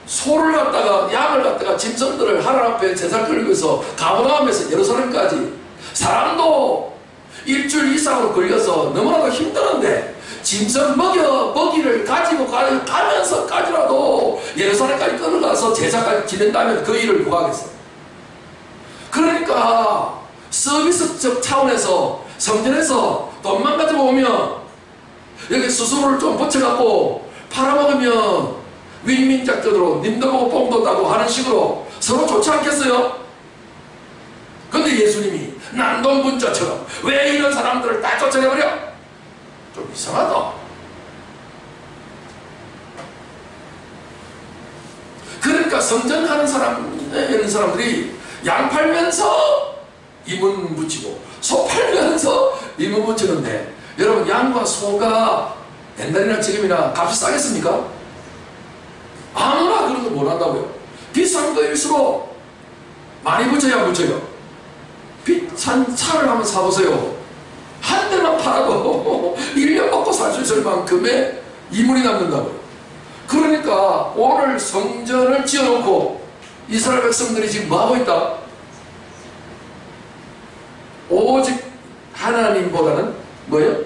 소를 갖다가 양을 갖다가 짐승들을 하나님 앞에 제사 끌고 해서 가버나움에서 예루살렘까지 사람도 일주일 이상으로 걸려서 너무나도 힘드는데 짐승 먹이를 가지고 가면서까지라도 예루살렘까지 끌어가서 제사까지 지낸다면 그 일을 누가 하겠어요? 그러니까 서비스적 차원에서 성전에서 돈만 가지고 오면 여기 수수료를 좀 붙여갖고 팔아먹으면 윈윈작전으로 님도 보고 뽕도 따고 하는 식으로 서로 좋지 않겠어요? 근데 예수님이 난동분자처럼 왜 이런 사람들을 다 쫓아내버려? 좀 이상하다. 그러니까 성전하는 이런 사람들이 양 팔면서 이문 붙이고 소 팔면서 이문 붙이는데, 여러분 양과 소가 옛날이나 지금이나 값이 싸겠습니까? 아무나 그런 거 못한다고요. 비싼 거일수록 많이 붙여야 붙여요. 비싼 차를 한번 사보세요. 한 대만 팔아도 1년 먹고 살 수 있을 만큼의 이문이 남는다고요. 그러니까 오늘 성전을 지어놓고 이스라엘 백성들이 지금 뭐하고 있다? 오직 하나님보다는 뭐예요?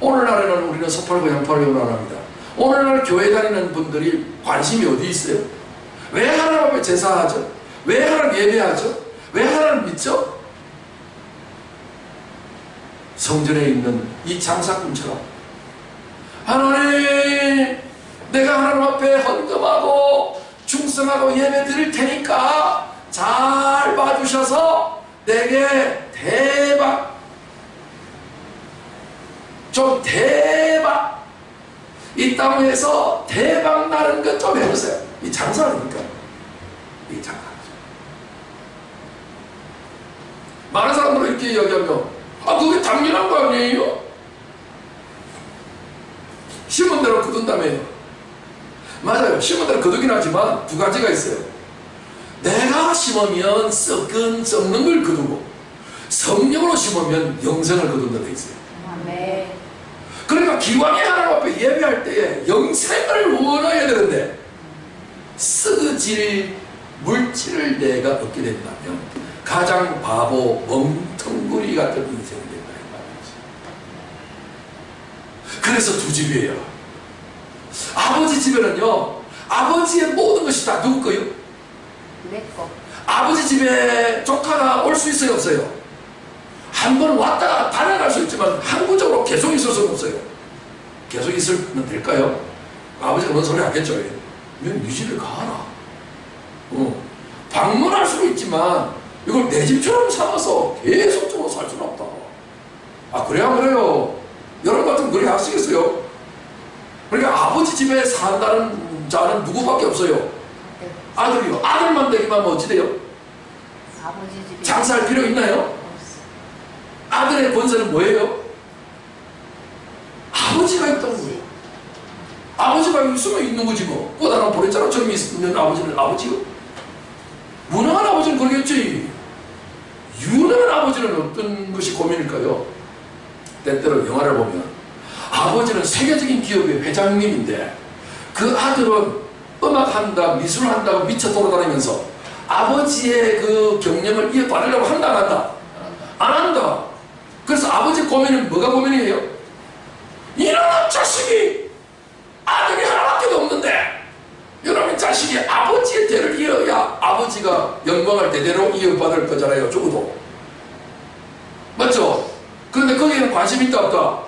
오늘날에는 우리는 섣팔고 양팔고 원합니다. 오늘날 교회 다니는 분들이 관심이 어디 있어요? 왜 하나님 앞에 제사하죠? 왜 하나님 예배하죠? 왜 하나님 믿죠? 성전에 있는 이 장사꾼처럼 하나님, 내가 하나님 앞에 헌금하고 충성하고 예배 드릴 테니까 잘 봐주셔서 내게 대박, 좀 대박, 이 땅에서 대박 나는 것 좀 해보세요. 이 장사니까. 이 장사. 많은 사람들은 이렇게 이야기하면, 아, 그게 당연한 거 아니에요? 심은 대로 거둔다며요. 맞아요. 심은 대로 거두긴 하지만 두 가지가 있어요. 내가 심으면 썩는 걸 거두고, 성령으로 심으면 영생을 거둔다 돼 있어요. 아멘. 그러니까 기왕에 하나님 앞에 예배할 때에 영생을 원해야 되는데 썩어질 물질을 내가 얻게 된다면 가장 바보, 멍텅구리 같은 인생이 된다 이 말이지. 그래서 두 집이에요. 아버지 집에는요, 아버지의 모든 것이 다 누구 거요? 내 거. 아버지 집에 조카가 올 수 있어요, 없어요? 한 번 왔다가 달아날 수 있지만 항구적으로 계속 있을 수는 없어요. 계속 있으면 될까요? 아버지가 뭔 소리 하겠죠. 네 집에 가라. 방문할 수는 있지만 이걸 내 집처럼 삼아서 계속적으로 살 수는 없다. 아, 그래야 그래요. 여러분 같으면 그렇게 하시겠어요? 그러니까 아버지 집에 산다는 자는 누구밖에 없어요. 아들이요. 아들만 되기만 하면 어찌 돼요? 아버지 집에 장사할 필요 있나요? 아들의 권세는 뭐예요? 아버지가 있다는 거예요. 아버지가 있으면 있는 거지 뭐. 꼬다란 보리자루처럼 있는 아버지는 아버지요? 무능한 아버지는 그러겠지. 유능한 아버지는 어떤 것이 고민일까요? 때때로 영화를 보면 아버지는 세계적인 기업의 회장님인데 그 아들은 음악한다, 미술한다고 미쳐 돌아다니면서 아버지의 그 경력을 이어받으려고 한다, 안 한다? 안 한다. 그래서 아버지 고민은 뭐가 고민이에요? 이놈의 자식이 아들이 하나밖에 없는데 이놈의 자식이 아버지의 대를 이어야 아버지가 영광을 대대로 이어받을 거잖아요. 죽어도. 맞죠? 그런데 거기에는 관심이 있다 없다?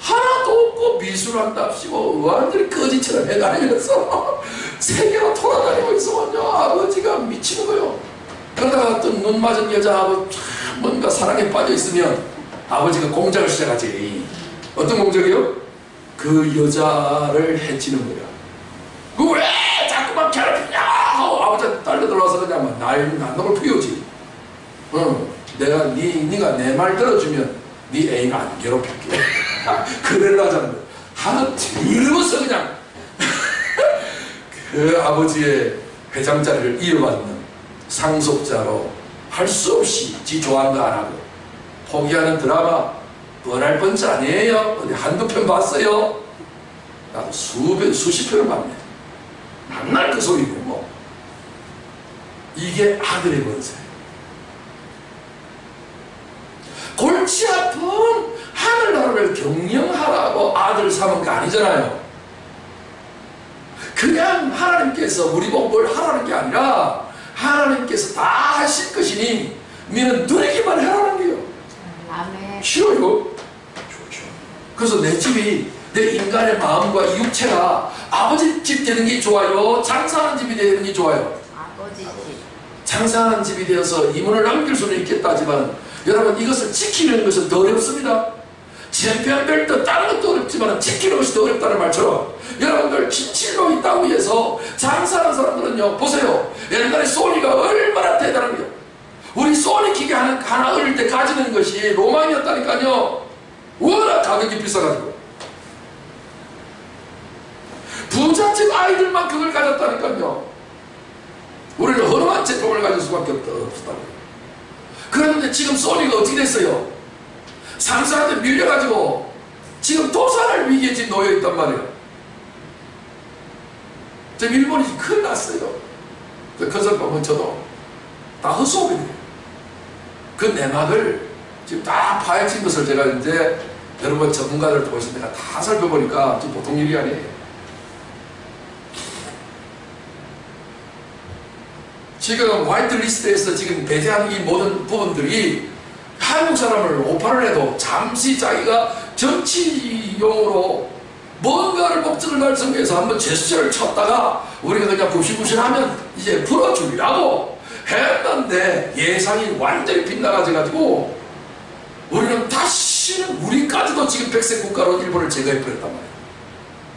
하나도 없고 미술한답시고 완전히 거지처럼 해다니면서 세계로 돌아다니고 있으면요 아버지가 미치는 거예요. 그러다가 어떤 눈 맞은 여자하고 뭔가 사랑에 빠져 있으면 아버지가 공작을 시작하지. 어떤 공작이요? 그 여자를 해치는 거야. 그 왜 자꾸만 괴롭히냐 하고 아버지한테 달려들어와서 그냥 막 난동을 피우지. 내가 네가 내 말 들어주면 네 애인 안 괴롭힐게. 그래라 하자는 거야. 하나 들으면서 그냥 그 아버지의 회장 자리를 이어받는 상속자로 할 수 없이 지 좋아하는 거 안 하고 포기하는 드라마 뻔할 뻔치 아니에요. 어디 한두 편 봤어요? 나도 수십 편을 봤네. 맨날 그 소리고 뭐. 이게 아들의 권세. 골치 아픈 하늘나라를 경영하라고 아들을 삼은 게 아니잖아요. 그냥 하나님께서 우리 보고 뭘 하라는 게 아니라 하나님께서 다 하실 것이니 너는 누리기만 하라는 거예요. 아멘. 싫어요? 좋죠. 그래서 내 집이 내 인간의 마음과 육체가 아버지 집 되는 게 좋아요? 장사하는 집이 되는 게 좋아요? 아버지 집. 장사하는 집이 되어서 이 문을 남길 수는 있겠다지만 여러분 이것을 지키는 것은 더 어렵습니다. 챔피언 벨트 다른 것도 어렵지만 지키는 것이 더 어렵다는 말처럼 여러분들 진실로 이 땅 위에서 장사하는 사람들은요 보세요. 옛날에 소니가 얼마나 대단한데요. 우리 소니 기계 하나 어릴 때 가지는 것이 로망이었다니까요. 워낙 가격이 비싸가지고 부잣집 아이들만 그걸 가졌다니까요. 우리는 허름한 제품을 가질 수밖에 없었다고. 그런데 지금 소니가 어떻게 됐어요? 삼성한테 밀려가지고 지금 도산할 위기에 지금 놓여있단 말이에요. 지금 일본이 지금 큰일 났어요. 그 컨설팅 멈춰도 다 헛소리 돼요. 그 내막을 지금 다 파헤친 것을 제가 이제 여러분 전문가들 통해서 내가 다 살펴보니까 지금 보통 일이 아니에요. 지금 화이트리스트에서 지금 배제한 이 모든 부분들이 한국 사람을 오파를 해도 잠시 자기가 정치용으로 뭔가를 목적을 달성해서 한번 제스처를 쳤다가 우리가 그냥 부실부실하면 이제 풀어주려고 했는데 예상이 완전히 빗나가져가지고 우리는 다시는 우리까지도 지금 백색 국가로 일본을 제거해버렸단 말이야.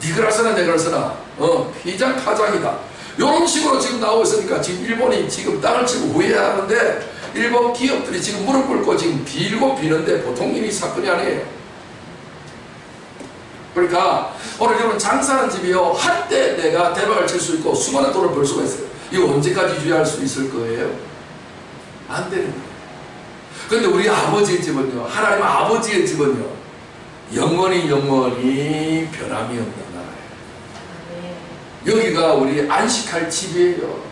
니그라서나 네그라서나 피장 타장이다. 이런 식으로 지금 나오고 있으니까 지금 일본이 지금 땅을 치고 후회하는데 일본 기업들이 지금 무릎 꿇고 지금 빌고 비는데 보통 일이 사건이 아니에요. 그러니까 오늘 여러분 장사하는 집이요 한때 내가 대박을 칠 수 있고 수많은 돈을 벌 수가 있어요. 이거 언제까지 유지할 수 있을 거예요? 안 되는 거예요. 그런데 우리 아버지의 집은요 하나님 아버지의 집은요 영원히 변함이 없는 여기가 우리 안식할 집이에요.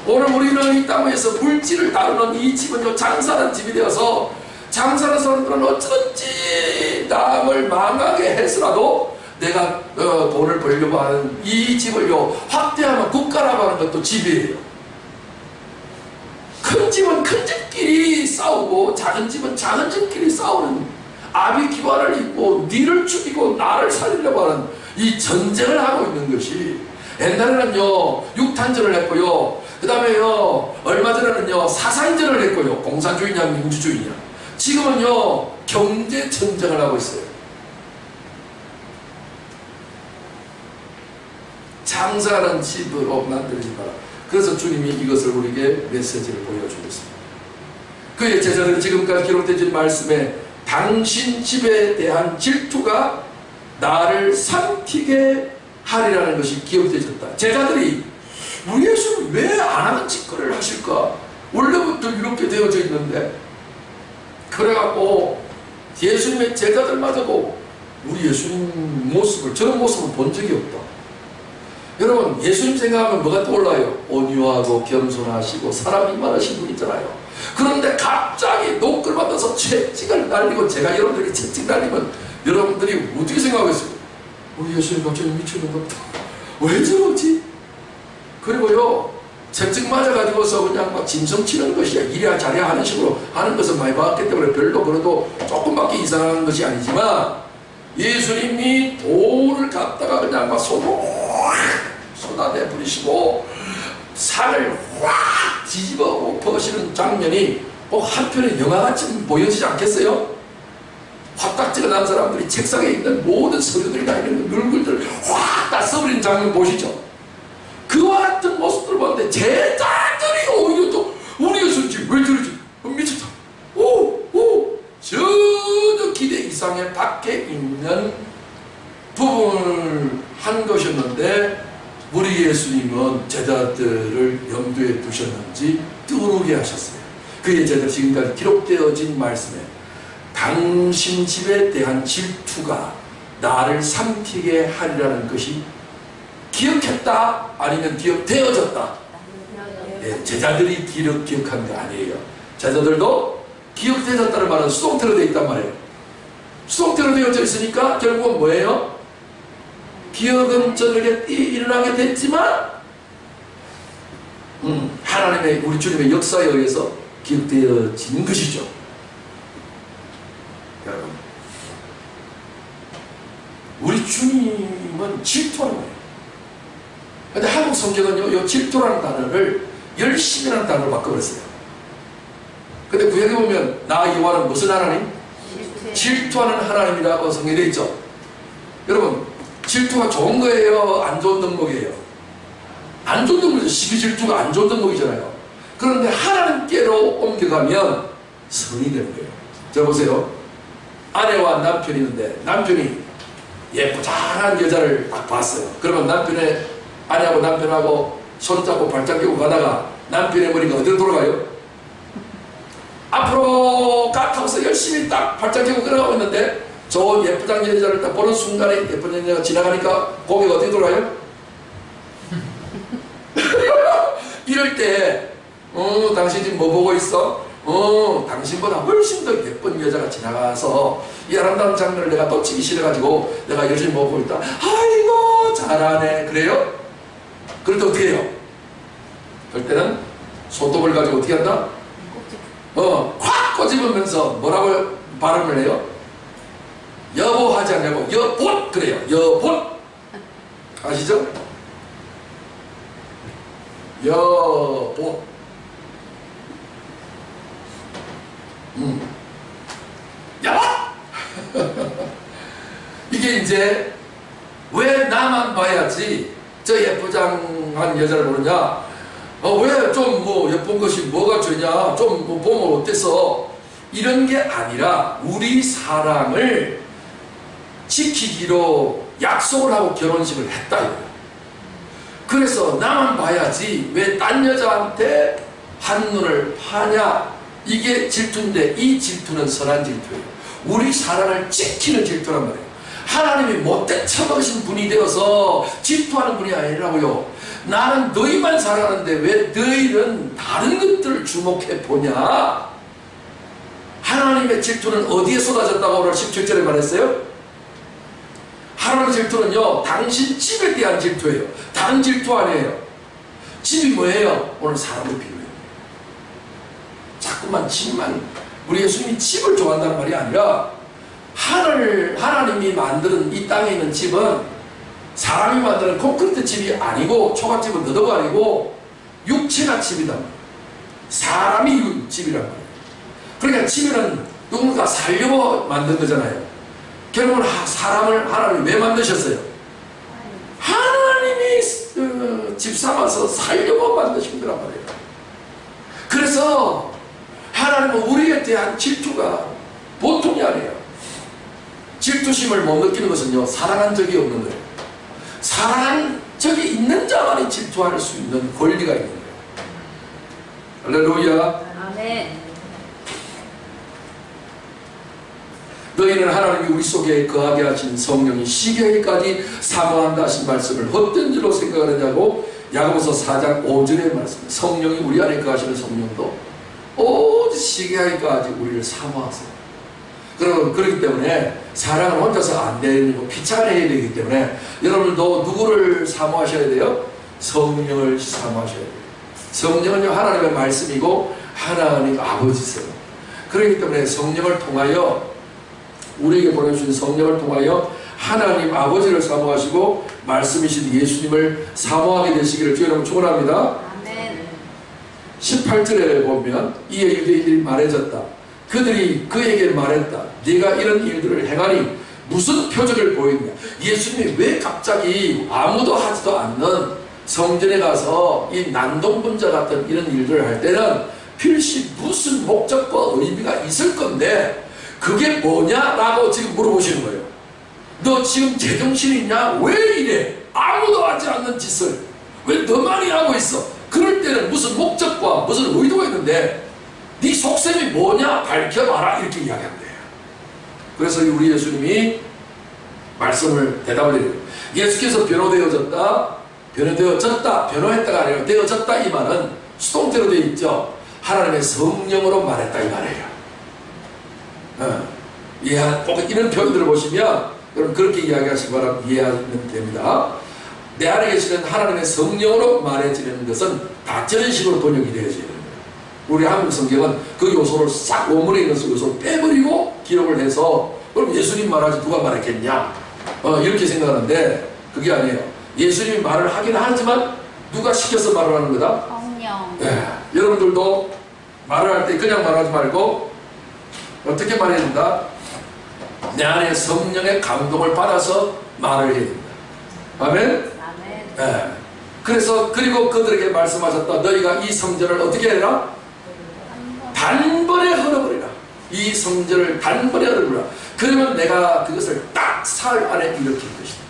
오늘 우리는 이 땅에서 물질을 다루는 이 집은요 장사하는 집이 되어서 장사하는 사람들은 어쩌든지 남을 망하게 해서라도 내가 돈을 벌려고 하는 이 집을요 확대하면 국가라고 하는 것도 집이에요. 큰 집은 큰 집끼리 싸우고 작은 집은 작은 집끼리 싸우는 아비기관을 입고 니를 죽이고 나를 살리려고 하는 이 전쟁을 하고 있는 것이 옛날에는요 육탄전을 했고요 그 다음에요 얼마 전에는요 사상전을 했고요 공산주의냐 민주주의냐 지금은요 경제전쟁을 하고 있어요. 장사하는 집으로 만들지 마라. 그래서 주님이 이것을 우리에게 메시지를 보여주고 있습니다. 그의 제자들은 지금까지 기록된 말씀에 당신 집에 대한 질투가 나를 삼키게 하리라는 것이 기억되어졌다. 제자들이 우리 예수는 왜 안 하는 짓거리를 하실까? 원래부터 이렇게 되어져 있는데 그래갖고 예수님의 제자들마저도 우리 예수님 모습을 저런 모습을 본 적이 없다. 여러분 예수님 생각하면 뭐가 떠올라요? 온유하고 겸손하시고 사람이 많으신 분 있잖아요. 그런데 갑자기 녹글 받아서 채찍을 날리고 제가 여러분들이 채찍 날리면 여러분들이 어떻게 생각하겠어요? 우리 예수님 갑자기 미치는 것 같다. 왜 저러지? 그리고요 채찍 맞아가지고서 그냥 막 짐승 치는 것이야 이래야 잘해야 하는 식으로 하는 것은 많이 봤기 때문에 별로 그래도 조금밖에 이상한 것이 아니지만 예수님이 돌을 갖다가 그냥 막 손으로 쏟아내 부리시고 살을 확 뒤집어 엎으시는 장면이 꼭 한편의 영화같이 보여지지 않겠어요? 화딱지가 난 사람들이 책상에 있는 모든 서류들이나 이런 얼굴들 확 다 써버리는 장면 보시죠? 그와 같은 모습들을 보는데 제자들이 오히려 또 우리 예수님 왜 저러지? 미쳤다. 전혀 기대 이상의 밖에 있는 부분을 한 것이었는데 우리 예수님은 제자들을 염두에 두셨는지 뜨르게 하셨어요. 그의 제자들 지금까지 기록되어진 말씀에 당신 집에 대한 질투가 나를 삼키게 하리라는 것이 기억했다 아니면 기억되어졌다. 네, 제자들이 기억한 게 아니에요. 제자들도 기억되어졌다는 말은 수동태로 되어 있단 말이에요. 수동태로 되어져 있으니까 결국은 뭐예요? 기억은 저녁에 일어나게 됐지만 하나님의 우리 주님의 역사에 의해서 기억되어진 것이죠. 여러분 우리 주님은 질투하는 거예요. 근데 한국 성경은요 이 질투라는 단어를 열심이라는 단어로 바꿔버렸어요. 근데 구약에 보면 나 여호와는 무슨 하나님? 질투하는 하나님이라고 성경에 있죠. 여러분, 질투가 좋은 거예요? 안 좋은 덕목이에요? 안 좋은 덕목이죠. 시기 질투가 안 좋은 덕목이잖아요. 그런데 하나님께로 옮겨가면 성이 되는 거예요. 자, 보세요. 아내와 남편이 있는데 남편이 예쁘장한 여자를 딱 봤어요. 그러면 아내하고 남편하고 손잡고 발짝 끼고 가다가 남편의 머리가 어디로 돌아가요? 앞으로 가까워서 열심히 딱 발짝 끼고 걸어가고 있는데 저 예쁘장 여자를 딱 보는 순간에 예쁜 여자가 지나가니까 고개가 어디 돌아가요? 이럴 때 당신 지금 뭐 보고 있어? 당신보다 훨씬 더 예쁜 여자가 지나가서 이 아름다운 장면을 내가 놓치기 싫어가지고 내가 열심히 뭐 보고 있다. 아이고 잘하네. 그래요? 그럴 때 어떻게 해요? 그럴 때는 손톱을 가지고 어떻게 한다? 확 꼬집으면서 뭐라고 발음을 해요? 여보 하지 않냐고 여보 그래요. 여보 아시죠? 여보 야! 이게 이제 왜 나만 봐야지 저 예쁘장한 여자를 보느냐? 왜 좀 뭐 예쁜 것이 뭐가 죄냐? 좀 뭐 보면 어때서? 이런 게 아니라 우리 사랑을 지키기로 약속을 하고 결혼식을 했다 이거예요. 그래서 나만 봐야지 왜 딴 여자한테 한눈을 파냐? 이게 질투인데 이 질투는 선한 질투예요. 우리 사랑을 지키는 질투란 말이에요. 하나님이 못된 처먹으신 분이 되어서 질투하는 분이 아니라고요. 나는 너희만 사랑하는데 왜 너희는 다른 것들을 주목해 보냐? 하나님의 질투는 어디에 쏟아졌다고 오늘 17절에 말했어요? 하나님의 질투는요, 당신 집에 대한 질투예요. 다른 질투 아니에요. 집이 뭐예요? 오늘 사람을 비유해요. 자꾸만 집만, 우리 예수님이 집을 좋아한다는 말이 아니라 하나님이 만드는 이 땅에 있는 집은 사람이 만드는 콘크리트 집이 아니고 초가집은 너도가 아니고 육체가 집이다. 사람이 집이란 말이에요. 그러니까 집에는 누군가 살려고 만든 거잖아요. 결국은 사람을 하나님이 왜 만드셨어요? 하나님이 집 삼아서 살려고 만드신 거란 말이에요. 그래서 하나님은 우리에 대한 질투가 보통이 아니에요. 질투심을 못 느끼는 것은요, 사랑한 적이 없는 거예요. 사랑한 적이 있는 자만이 질투할 수 있는 권리가 있는 거예요. 할렐루야. 아멘. 너희는 하나님이 우리 속에 거하게 하신 성령이 시기하기까지 사모한다 하신 말씀을 헛된 줄로 생각하느냐고. 야고보서 4장 5절의 말씀. 성령이 우리 안에 거하시는 성령도 오직 시기하기까지 우리를 사모하세요. 그렇기 때문에 사랑은 혼자서 안 되는 거, 피차해야 되기 때문에 여러분도 누구를 사모하셔야 돼요? 성령을 사모하셔야 돼요. 성령은요, 하나님의 말씀이고 하나님 아버지세요. 그렇기 때문에 성령을 통하여, 우리에게 보내주신 성령을 통하여 하나님 아버지를 사모하시고 말씀이신 예수님을 사모하게 되시기를 주의 이름으로 축원합니다. 아멘. 18절에 보면 이에 유대인들이 말해졌다. 그들이 그에게 말했다. 네가 이런 일들을 행하니 무슨 표적을 보이느냐. 예수님이 왜 갑자기 아무도 하지도 않는 성전에 가서 이 난동분자 같은 이런 일들을 할 때는 필시 무슨 목적과 의미가 있을 건데 그게 뭐냐라고 지금 물어보시는 거예요. 너 지금 제정신이 있냐? 왜 이래? 아무도 하지 않는 짓을 왜 너만이 하고 있어? 그럴 때는 무슨 목적과 무슨 의도가 있는데 네 속셈이 뭐냐? 밝혀봐라. 이렇게 이야기한대요. 그래서 우리 예수님이 말씀을 대답을 드려요. 예수께서 변호되어졌다. 변호했다가 아니라 되어졌다. 이 말은 수동태로 되어 있죠. 하나님의 성령으로 말했다. 이 말이에요. 이런 표현들을 보시면 여러분 그렇게 이야기하시기 바랍니다. 이해하면 됩니다. 내 안에 계시는 하나님의 성령으로 말해지는 것은 다 저런 식으로 번역이 되어져야 됩니다. 우리 한국 성경은 그 요소를 싹 원문에 있는 요소를 빼버리고 기록을 해서 그럼 예수님 말하지 누가 말했겠냐? 이렇게 생각하는데 그게 아니에요. 예수님이 말을 하긴 하지만 누가 시켜서 말을 하는 거다? 성령. 네. 여러분들도 말을 할 때 그냥 말하지 말고 어떻게 말해야 된다? 내 안에 성령의 감동을 받아서 말을 해야 된다. 아멘? 아멘. 네. 그래서 그리고 그들에게 말씀하셨다. 너희가 이 성전을 어떻게 해라? 단번에 흘러버리라. 이 성전을 단번에 흘러버리라. 그러면 내가 그것을 딱 사흘 안에 일으킬 것이다.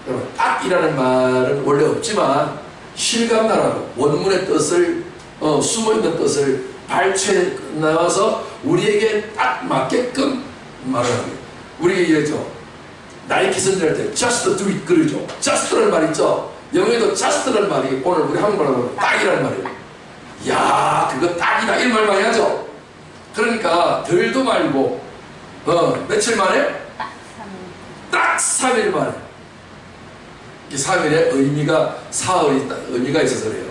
여러분, 딱이라는 말은 원래 없지만 실감나라고 원문의 뜻을 숨어있는 뜻을 발췌해 나와서 우리에게 딱 맞게끔 말을 하는 거예요. 우리 예죠. 나이키 선전할 때 just do it 그러죠. just라는 말 있죠. 영어에도 just라는 말이 오늘 우리 한국말로 딱이라는 말이에요. 야, 그거 딱이다 이런 말 많이 하죠. 그러니까 덜도 말고 며칠 만에? 딱 3일 만에. 이 3일의 의미가 사흘이 의미가 있어서 그래요.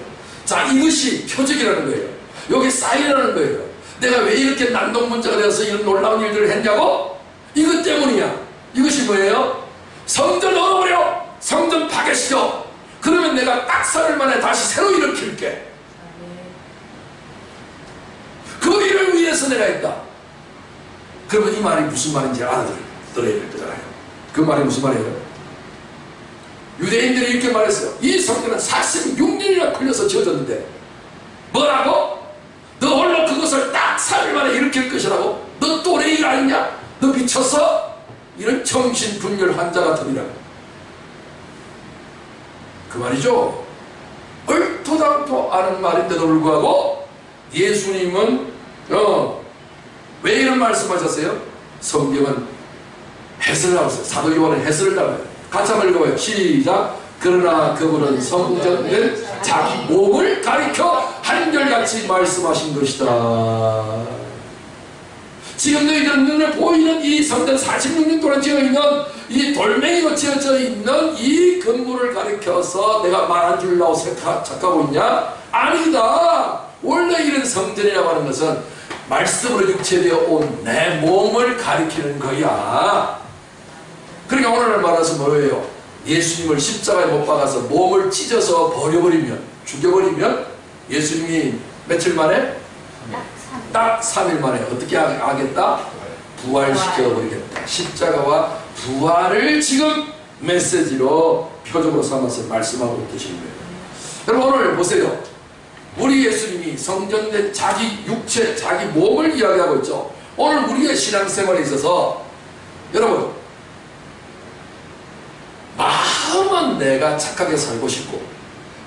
자, 이것이 표적이라는 거예요. 여기 사인이라는 거예요. 내가 왜 이렇게 난동문자가 되어서 이런 놀라운 일들을 했냐고? 이것 때문이야. 이것이 뭐예요? 성전 얻어버려! 성전 파괴시켜! 그러면 내가 딱 3일 만에 다시 새로 일으킬게. 그 일을 위해서 내가 했다. 그러면 이 말이 무슨 말인지 알아들어야 될 거잖아요. 그 말이 무슨 말이에요? 유대인들이 이렇게 말했어요. 이 성전은 46년이나 걸려서 지어졌는데 뭐라고? 너 홀로 그것을 딱 3일 만에 일으킬 것이라고? 너 또래 일 아니냐? 너 미쳤어? 이런 정신분열 환자 같으니라. 그 말이죠. 얼토당토 아는 말인데도 불구하고 예수님은 왜 이런 말씀하셨어요? 성경은 해설을 하고 있어요. 사도 요한은 해설을 하고요. 같이 한번 읽어봐요. 시작. 그러나 그분은 성전된 자기 몸을 가리켜 한결같이 말씀하신 것이다. 지금 너희들 눈에 보이는 이 성전 46년 동안 지어있는 이 돌멩이로 지어져 있는 이 건물을 가리켜서 내가 말한 줄라고 착각하고 있냐? 아니다. 원래 이런 성전이라고 하는 것은 말씀으로 육체되어 온 내 몸을 가리키는 거야. 그러니까 오늘날 말해서 뭐예요? 예수님을 십자가에 못 박아서 몸을 찢어서 버려버리면, 죽여버리면 예수님이 며칠 만에? 딱 3일 만에 어떻게 하겠다? 부활시켜버리겠다. 십자가와 부활을 지금 메시지로 표적으로 삼아서 말씀하고 계시는 거예요. 여러분 오늘 보세요. 우리 예수님이 성전된 자기 육체, 자기 몸을 이야기하고 있죠. 오늘 우리의 신앙생활에 있어서 여러분 마음은 내가 착하게 살고 싶고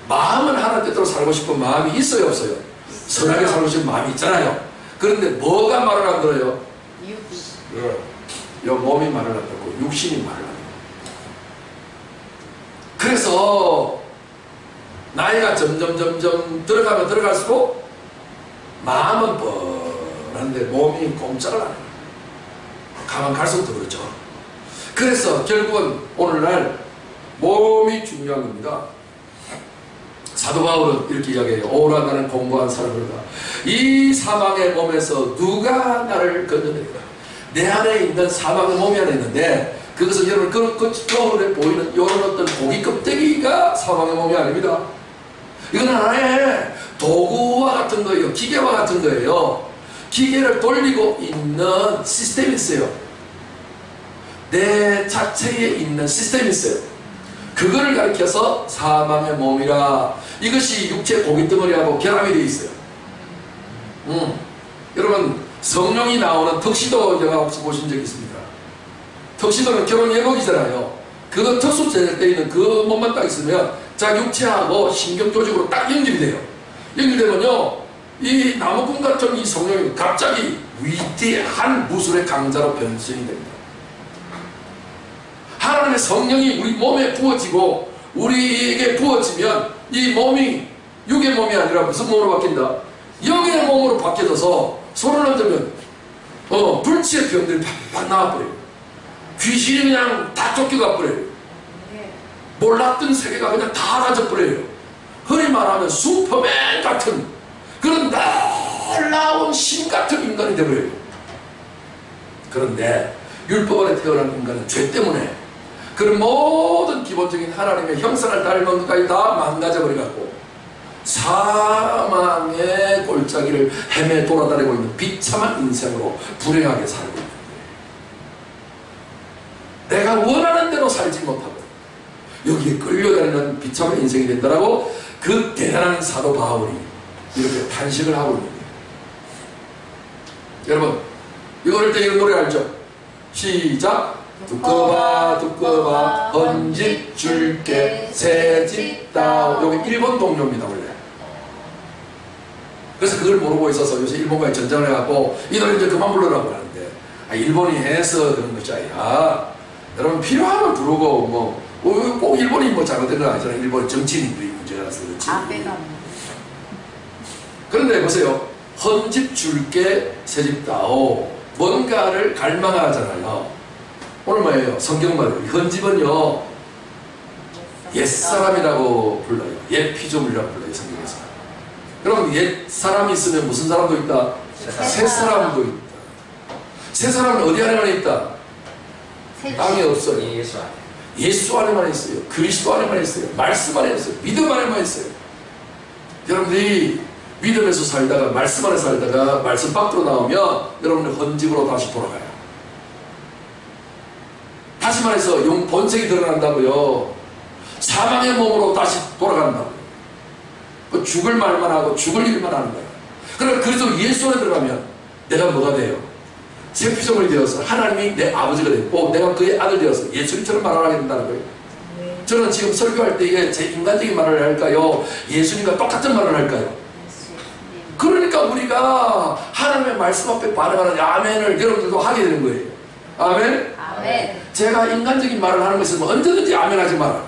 마음은 하나님 뜻대로 살고 싶은 마음이 있어요 없어요? 선하게 살고 싶은 마음이 있잖아요. 그런데 뭐가 말을 안 들어요? 요 몸이 말을 안 듣고 육신이 말을 안 해요. 그래서 나이가 점점 들어가면 들어갈수록 마음은 뻔한데 몸이 꼼짝을 안 해요. 가만 갈수록 더 그렇죠. 그래서 결국은 오늘날 몸이 중요한 겁니다. 사도 바울은 이렇게 이야기해요. 오라 나는 공부한 사람이다. 이 사망의 몸에서 누가 나를 건져내리까? 내 안에 있는 사망의 몸이 안에 있는데 그것은 여러분 그 거울에 보이는 이런 어떤 고기 껍데기가 사망의 몸이 아닙니다. 이건 하나의 도구와 같은 거예요. 기계와 같은 거예요. 기계를 돌리고 있는 시스템이 있어요. 내 자체에 있는 시스템이 있어요. 그거를 가리켜서 사망의 몸이라. 이것이 육체 고깃덩어리하고 결합이 되어 있어요. 여러분 성령이 나오는 턱시도 영화 혹시 보신 적 있습니까? 턱시도는 결혼 예복이잖아요. 그거 특수 제작되어 있는 그 몸만 딱 있으면 자 육체하고 신경 조직으로 딱 연결이 돼요. 연결되면요 이 나무꾼 같은 이 성령이 갑자기 위대한 무술의 강자로 변신이 됩니다. 하나님의 성령이 우리 몸에 부어지고 우리에게 부어지면 이 몸이 육의 몸이 아니라 무슨 몸으로 바뀐다? 영의 몸으로 바뀌어져서 손을 얹으면 불치의 병들이 팍팍 나와버려요. 귀신이 그냥 다 쫓겨가 버려요. 몰랐던 세계가 그냥 다 가져버려요. 흔히 말하면 슈퍼맨 같은 그런 놀라운 신 같은 인간이 되어버려요. 그런데 율법 안에 태어난 인간은 죄 때문에 그런 모든 기본적인 하나님의 형상을 닮은 것까지 다 망가져버려갖고 사망의 골짜기를 헤매 돌아다니고 있는 비참한 인생으로 불행하게 살고 있는 거예요. 내가 원하는 대로 살지 못하고 여기에 끌려다니는 비참한 인생이 된다라고 그 대단한 사도 바울이 이렇게 탄식을 하고 있는 거예요. 여러분, 이거 어릴 때 이런 노래 알죠? 시작! 두꺼봐 두꺼봐 헌집 줄게 새집 다오. 여기 일본 동요입니다 원래. 그래서 그걸 모르고 있어서 요새 일본과의 전쟁을 해갖고 이 노래 이제 그만 부르라고 하는데, 일본이 해서 그런 것이 아니라 여러분 필요하면 부르고 뭐 꼭 일본이 뭐 잘못된 건 아니잖아요. 일본 정치인들이 문제라서 그렇지. 그런데 보세요. 헌집 줄게 새집 다오. 뭔가를 갈망하잖아요. 오늘 뭐예요? 성경 말이에요. 헌집은요 옛사람이라고 불러요. 옛 피조물이라고 불러요. 성경에서. 그럼 옛 사람이 있으면 무슨 사람도 있다? 새 사람도 있다. 새 사람은 어디 안에만 있다? 땅에 없어요. 예수 안에만 있어요. 그리스도 안에만 있어요. 말씀 안에 있어요. 믿음 안에만 있어요. 여러분들이 믿음에서 살다가 말씀 안에 살다가 말씀 밖으로 나오면 여러분은 헌집으로 다시 돌아가요. 다시 말해서 본색이 드러난다고요. 사망의 몸으로 다시 돌아간다고요. 죽을 말만 하고 죽을 일만 하는 거예요. 그러나 그래도 예수 안에 들어가면 내가 뭐가 돼요? 새 피조물이 되어서 하나님이 내 아버지가 되고 내가 그의 아들 되어서 예수님처럼 말을 하게 된다는 거예요. 저는 지금 설교할 때 이게 제 인간적인 말을 할까요? 예수님과 똑같은 말을 할까요? 그러니까 우리가 하나님의 말씀 앞에 반응하는 아멘을 여러분들도 하게 되는 거예요. 아멘? 아멘. 제가 인간적인 말을 하는 것은 언제든지 아멘 하지 마라.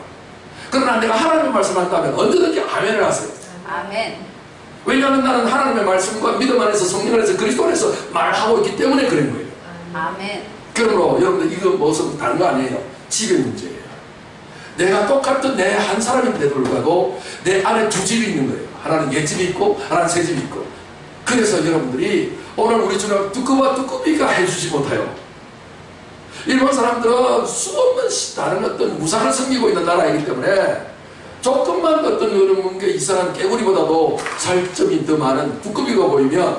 그러나 내가 하나님의 말씀을 한다면 언제든지 아멘을 하세요. 아멘. 왜냐하면 나는 하나님의 말씀과 믿음 안에서 성령 안에서 그리스도 안에서 말하고 있기 때문에 그런 거예요. 아멘. 그러므로 여러분들 이거 무슨 다른 거 아니에요. 집의 문제예요. 내가 똑같은 내 한 사람인데도 불구하고 내 안에 두 집이 있는 거예요. 하나는 옛집이 있고 하나는 새집이 있고. 그래서 여러분들이 오늘 우리 주님 두꺼와 두꺼비가 해주지 못해요. 일본 사람들은 수없는 다른 어떤 우상을 섬기고 있는 나라이기 때문에 조금만 어떤 게 이상한 개구리보다도 살점이 더 많은 두꺼비가 보이면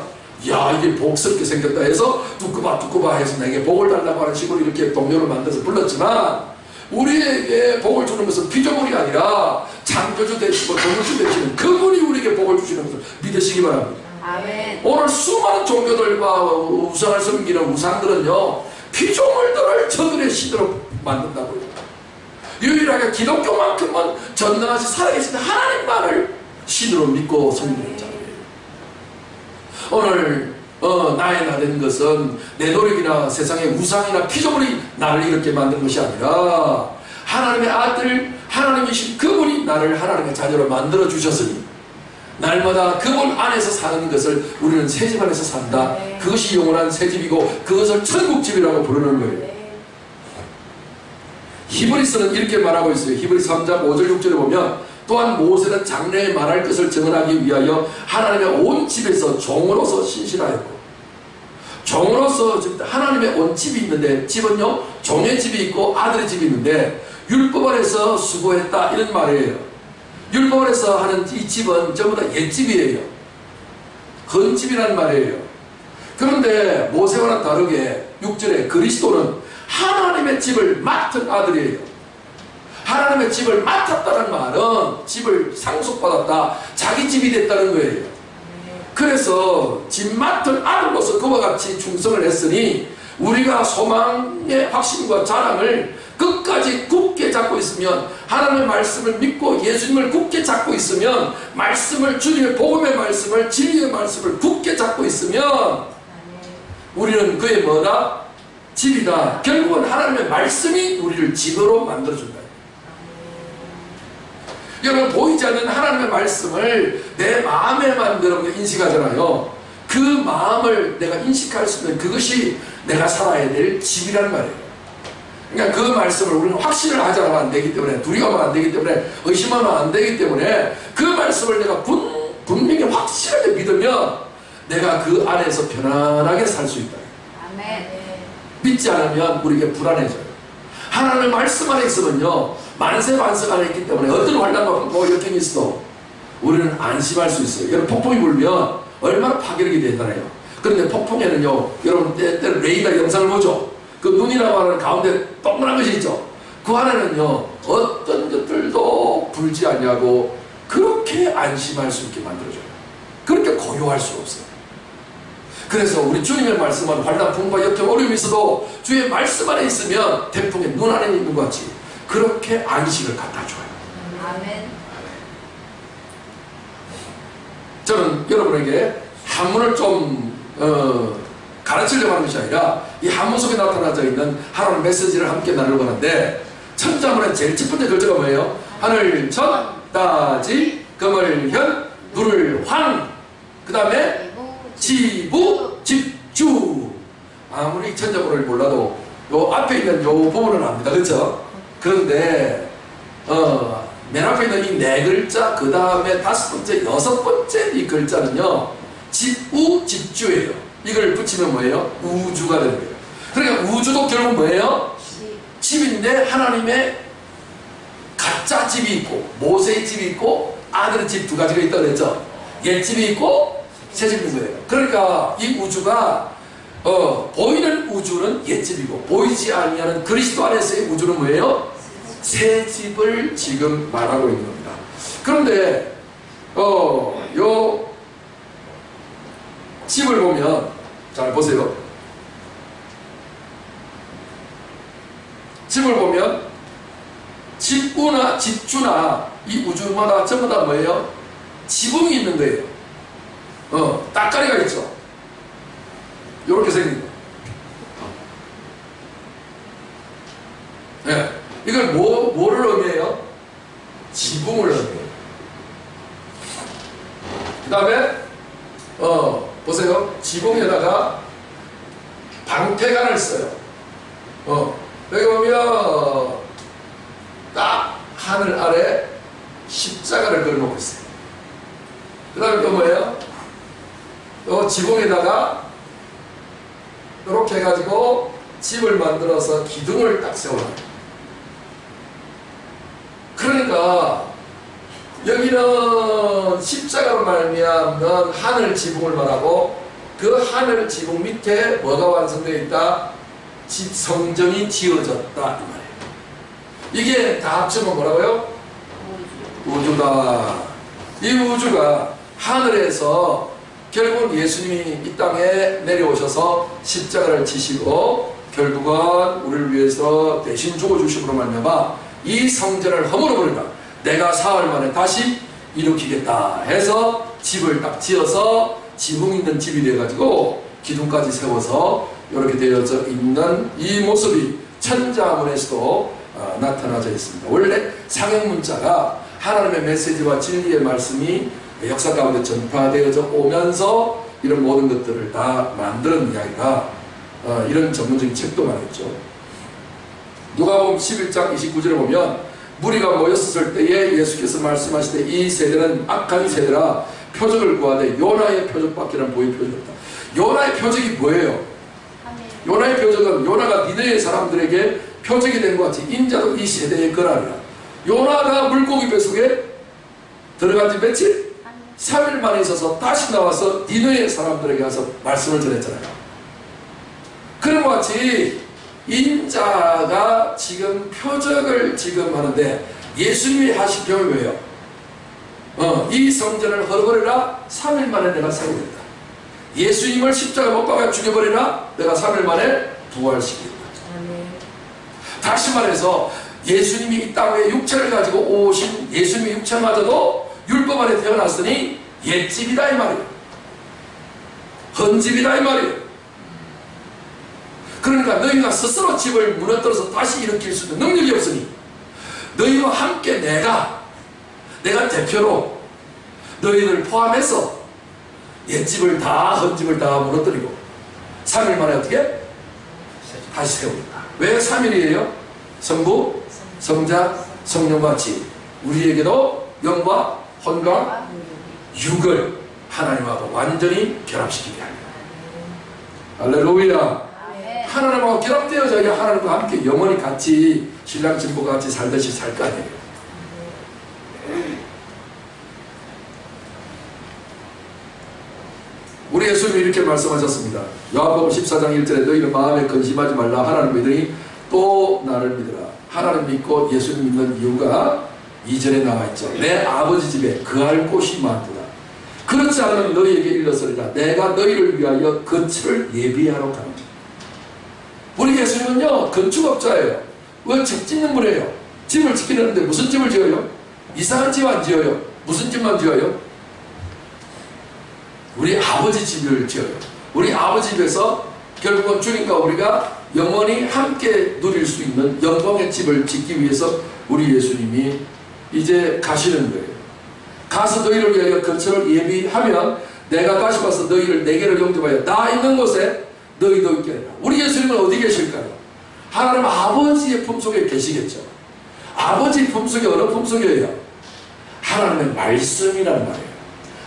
야 이게 복스럽게 생겼다 해서 두꺼봐 해서 내게 복을 달라고 하는 식으로 이렇게 동료를 만들어서 불렀지만 우리에게 복을 주는 것은 피조물이 아니라 창조주 되시고 조물주 되시는 그분이 우리에게 복을 주시는 것을 믿으시기 바랍니다. 아멘. 오늘 수많은 종교들과 우상을 섬기는 우상들은요 피조물들을 저들의 신으로 만든다고요. 유일하게 기독교만큼은 전능하신 살아계신 하나님만을 신으로 믿고 섬기는 자예요. 오늘 나의 나 된 것은 내 노력이나 세상의 우상이나 피조물이 나를 이렇게 만든 것이 아니라 하나님의 아들 하나님이신 그분이 나를 하나님의 자녀로 만들어 주셨으니 날마다 그분 안에서 사는 것을 우리는 새집 안에서 산다. 그것이 영원한 새집이고 그것을 천국집이라고 부르는 거예요. 히브리서는 이렇게 말하고 있어요. 히브리 3장 5절 6절에 보면 또한 모세는 장래에 말할 것을 증언하기 위하여 하나님의 온 집에서 종으로서 신실하였고, 종으로서 하나님의 온 집이 있는데 집은요 종의 집이 있고 아들의 집이 있는데 율법 안에서 수고했다 이런 말이에요. 율법 안에서 하는 이 집은 전부 다 옛집이에요. 헌집이란 말이에요. 그런데 모세와는 다르게 6절에 그리스도는 하나님의 집을 맡은 아들이에요. 하나님의 집을 맡았다는 말은 집을 상속받았다, 자기 집이 됐다는 거예요. 그래서 집 맡은 아들로서 그와 같이 충성을 했으니 우리가 소망의 확신과 자랑을 끝까지 굳게 잡고 있으면, 하나님의 말씀을 믿고 예수님을 굳게 잡고 있으면, 말씀을 주님의 복음의 말씀을 진리의 말씀을 굳게 잡고 있으면 우리는 그의 뭐다? 집이다. 결국은 하나님의 말씀이 우리를 집으로 만들어준다. 여러분 보이지 않는 하나님의 말씀을 내 마음에만 여러분 인식하잖아요. 그 마음을 내가 인식할 수 있는 그것이 내가 살아야 될 집이란 말이에요. 그러니까 그 말씀을 우리는 확신을 하지 않으면 안 되기 때문에, 두려워하면 안 되기 때문에, 의심하면 안 되기 때문에 그 말씀을 내가 분명히 확실하게 믿으면 내가 그 안에서 편안하게 살 수 있다. 아멘. 믿지 않으면 우리에게 불안해져요. 하나님의 말씀 안에 있으면요 만세 반석 안에 있기 때문에 어떤 환난과 역경이 있어도 우리는 안심할 수 있어요. 여러분 폭풍이 불면 얼마나 파괴력이 대단해요. 그런데 폭풍에는요, 여러분 때때로 레이더 영상을 보죠. 그 눈이라고 하는 가운데 동그란 것이 있죠. 그 안에는요 어떤 것들도 불지 않냐고 그렇게 안심할 수 있게 만들어줘요. 그렇게 고요할 수 없어요. 그래서 우리 주님의 말씀은 환난풍과 역경 어려움이 있어도 주의 말씀 안에 있으면 태풍의 눈 안에 있는 것 같이 그렇게 안식을 갖다 줘요. 아멘. 저는 여러분에게 한문을 좀 가르치려고 하는 것이 아니라 이 한문 속에 나타나져 있는 하나님의 메시지를 함께 나누려고 하는데, 천자문의 제일 첫 번째 글자가 뭐예요? 하늘 천 따지 금을 현 물을 황, 그 다음에 지부 집주. 아무리 천자문을 몰라도 요 앞에 있는 요 부분은 압니다. 그렇죠? 그런데 맨 앞에 있는 이 네 글자 그 다음에 다섯 번째 여섯 번째 이 글자는요 집우 집주예요. 이걸 붙이면 뭐예요? 우주가 되는 거예요. 그러니까 우주도 결국 뭐예요? 집인데 하나님의 가짜 집이 있고 모세의 집이 있고 아들의 집 두 가지가 있다고 그랬죠. 옛 집이 있고 새 집이 있는 거예요. 그러니까 이 우주가 보이는 우주는 옛 집이고 보이지 아니하는 그리스도 안에서의 우주는 뭐예요? 새 집을 지금 말하고 있는 겁니다. 그런데 요 집을 보면 잘 보세요. 집을 보면 집우나 집주나 이 우주마다 전부 다 뭐예요? 지붕이 있는 거예요. 따까리가 있죠. 이렇게 생긴 거. 네. 이걸 뭐를 의미해요? 지붕을 의미해요. 그 다음에 보세요. 지붕에다가 방패관을 써요. 여기 보면 딱 하늘 아래 십자가를 걸어놓고 있어요. 그 다음에 또 뭐예요? 또 지붕에다가 이렇게 해가지고 집을 만들어서 기둥을 딱 세워놔요. 그러니까 여기는 십자가로 말미암는 하늘 지붕을 말하고 그 하늘 지붕 밑에 뭐가 완성되어 있다? 집 성전이 지어졌다 이 말이에요. 이게 다 합치면 뭐라고요? 우주다. 이 우주가 하늘에서 결국은 예수님이 이 땅에 내려오셔서 십자가를 지시고 결국은 우리를 위해서 대신 죽어주심으로 말미암아 이 성전을 허물어버린다. 내가 사흘 만에 다시 일으키겠다 해서 집을 딱 지어서 지붕 있는 집이 돼가지고 기둥까지 세워서 이렇게 되어져 있는 이 모습이 천자문에서도 나타나져 있습니다. 원래 상형문자가 하나님의 메시지와 진리의 말씀이 역사 가운데 전파되어져 오면서 이런 모든 것들을 다 만드는 이야기가 이런 전문적인 책도 많았죠. 누가복음 11장 29절에 보면 무리가 모였을 때에 예수께서 말씀하시되 이 세대는 악한 세대라 표적을 구하되 요나의 표적밖에는 보일 표적이 없다. 요나의 표적이 뭐예요? 요나의 표적은 요나가 니느웨 사람들에게 표적이 된 것 같이 인자도 이 세대의 거라니라. 요나가 물고기 뱃속에 들어간 지 며칠? 3일 만에 있어서 다시 나와서 니느웨 사람들에게 가서 말씀을 전했잖아요. 그런 것 같이 인자가 지금 표적을 지금 하는데 예수님이 하신 표현이 뭐예요? 이 성전을 헐어버리라 3일 만에 내가 세우겠다. 예수님을 십자가 못 박아 죽여버리라 내가 3일 만에 부활시키겠다. 다시 말해서 예수님이 이 땅에 육체를 가지고 오신 예수님의 육체마저도 율법 아래 태어났으니 옛집이다 이 말이에요. 헌집이다 이 말이에요. 그러니까 너희가 스스로 집을 무너뜨려서 다시 일으킬 수 있는 능력이 없으니 너희와 함께 내가 대표로 너희를 포함해서 옛집을 다 헌집을 다 무너뜨리고 3일 만에 어떻게? 다시 세우겠다. 왜 3일이에요? 성부, 성자, 성령같이 우리에게도 영과 혼과 육을 하나님하고 완전히 결합시키게 합니다. 할렐루야. 하나님하고 결합되어져야 하나님과 함께 영원히 같이 신랑 신부가 같이 살듯이 살 거 아니에요. 우리 예수님이 이렇게 말씀하셨습니다. 요한복음 14장 1절에 너희는 마음에 근심하지 말라. 하나님 믿으니 또 나를 믿으라. 하나님 믿고 예수님 믿는 이유가 이전에 나와있죠. 내 아버지 집에 거할 곳이 많도다. 그렇지 않으면 너희에게 일러서리라. 내가 너희를 위하여 거처를 예비하러 가노라. 우리 예수님은요 건축업자예요. 왜 집 짓는 분이에요. 집을 짓기는데 무슨 집을 지어요? 이상한 집 안 지어요. 무슨 집만 지어요? 우리 아버지 집을 지어요. 우리 아버지 집에서 결국은 주님과 우리가 영원히 함께 누릴 수 있는 영광의 집을 짓기 위해서 우리 예수님이 이제 가시는 거예요. 가서 너희를 위하여 거처를 예비하면 내가 다시 와서 너희를 내게로 영접하여 나 있는 곳에 너희도 있게 하리라. 우리 예수님은 어디 계실까요? 하나님 아버지의 품속에 계시겠죠. 아버지 품속이 어느 품속이에요? 하나님의 말씀이라는 말이에요.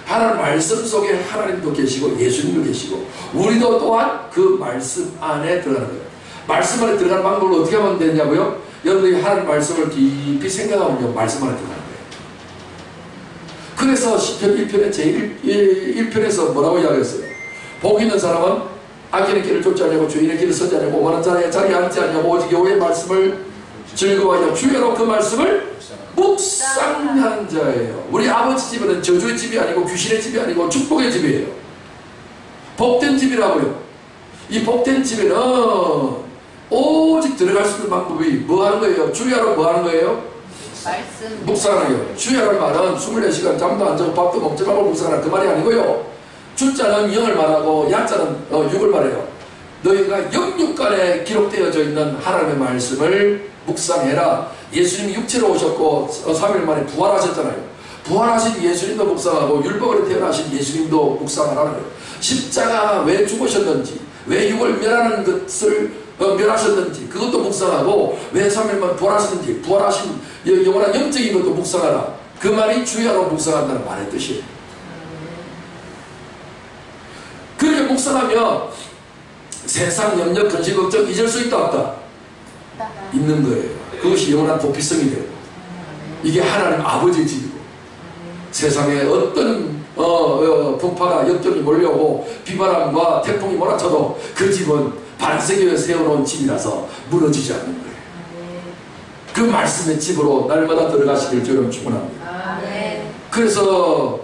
하나님 말씀 속에 하나님도 계시고 예수님도 계시고 우리도 또한 그 말씀 안에 들어가는 거예요. 말씀 안에 들어가는 방법을 어떻게 하면 되냐고요? 여러분들이 하나님 말씀을 깊이 생각하면요 말씀 안에 들어가는 거예요. 그래서 시편 1편의 제1편에서 뭐라고 이야기했어요? 복 있는 사람은 악인의 길을 쫓지 않냐고 주인의 길을 서지 않냐고 오만한 자리에 앉지 않냐고 오직 여호와의 말씀을 즐거워하여 주야로 그 말씀을 묵상하는 자예요. 우리 아버지 집은 저주의 집이 아니고 귀신의 집이 아니고 축복의 집이에요. 복된 집이라고요. 이 복된 집에는 오직 들어갈 수 있는 방법이 뭐 하는 거예요? 주야로 뭐 하는 거예요? 말씀 묵상하는 거예요. 주야라는 말은 24시간 잠도 안 자고 밥도 먹지 말고 묵상하는 그 말이 아니고요. 주자는 영을 말하고 야자는 육을 말해요. 너희가 영육간에 기록되어져 있는 하나님의 말씀을 묵상해라. 예수님이 육체로 오셨고 3일 만에 부활하셨잖아요. 부활하신 예수님도 묵상하고 율법으로 태어나신 예수님도 묵상하라는 거예요. 십자가 왜 죽으셨는지, 왜 육을 멸하는 것을 멸하셨는지 그것도 묵상하고 왜 3일 만에 부활하셨는지 부활하신 영원한 영적인 것도 묵상하라. 그 말이 주야로 묵상한다는 말의 뜻이에요. 그렇게 묵상하면 세상 염려, 근심, 걱정 잊을 수 있다 없다? 있는 거예요. 그것이 영원한 도피성이 되고 이게 하나님 아버지의 집이고 세상에 어떤 풍파가 역경이 몰려오고 비바람과 태풍이 몰아쳐도 그 집은 반세기에 세워놓은 집이라서 무너지지 않는 거예요. 그 말씀의 집으로 날마다 들어가시길 저는 축원합니다. 그래서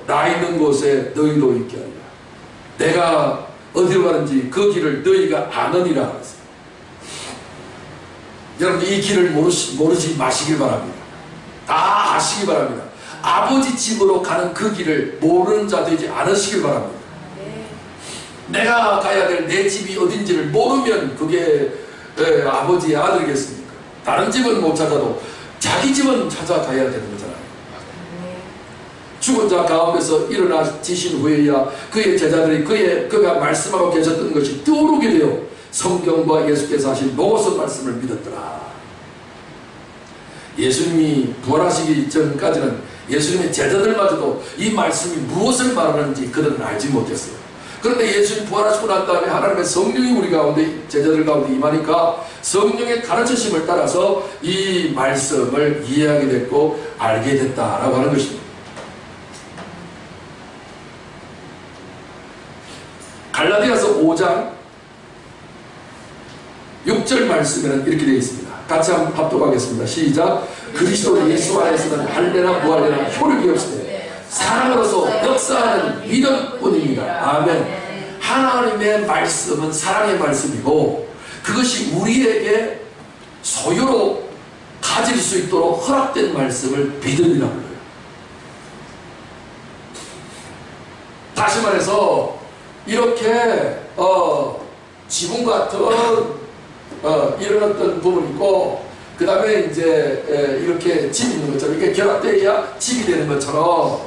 나 있는 곳에 너희도 있게 하리라. 내가 어디로 가는지 그 길을 너희가 아느니라 하셨어요. 여러분 이 길을 모르지 마시길 바랍니다. 다 아시기 바랍니다. 아버지 집으로 가는 그 길을 모르는 자 되지 않으시길 바랍니다. 내가 가야 될 내 집이 어딘지를 모르면 그게 아버지의 아들이겠습니까? 다른 집은 못 찾아도 자기 집은 찾아가야 되는 거잖아요. 죽은 자 가운데서 일어나지신 후에야 그의 제자들이 그가 말씀하고 계셨던 것이 떠오르게 되어 성경과 예수께서 하신 로고스 말씀을 믿었더라. 예수님이 부활하시기 전까지는 예수님의 제자들마저도 이 말씀이 무엇을 말하는지 그들은 알지 못했어요. 그런데 예수님 부활하시고 난 다음에 하나님의 성령이 우리 가운데 제자들 가운데 임하니까 성령의 가르치심을 따라서 이 말씀을 이해하게 됐고 알게 됐다라고 하는 것입니다. 갈라디아서 5장 6절 말씀에는 이렇게 되어 있습니다. 같이 한번 합독하겠습니다. 시작. 그리스도 예수 안에서는 할례나 무할례나 효력이 없으되 사랑으로서 역사하는 믿음뿐입니다. 아멘. 하나님의 말씀은 사랑의 말씀이고 그것이 우리에게 소유로 가질 수 있도록 허락된 말씀을 믿음이라고 불러요. 다시 말해서 이렇게 지붕 같은 일어났던 부분이 있고 그 다음에 이제 이렇게 집이 있는 것처럼 이렇게 결합되어야 집이 되는 것처럼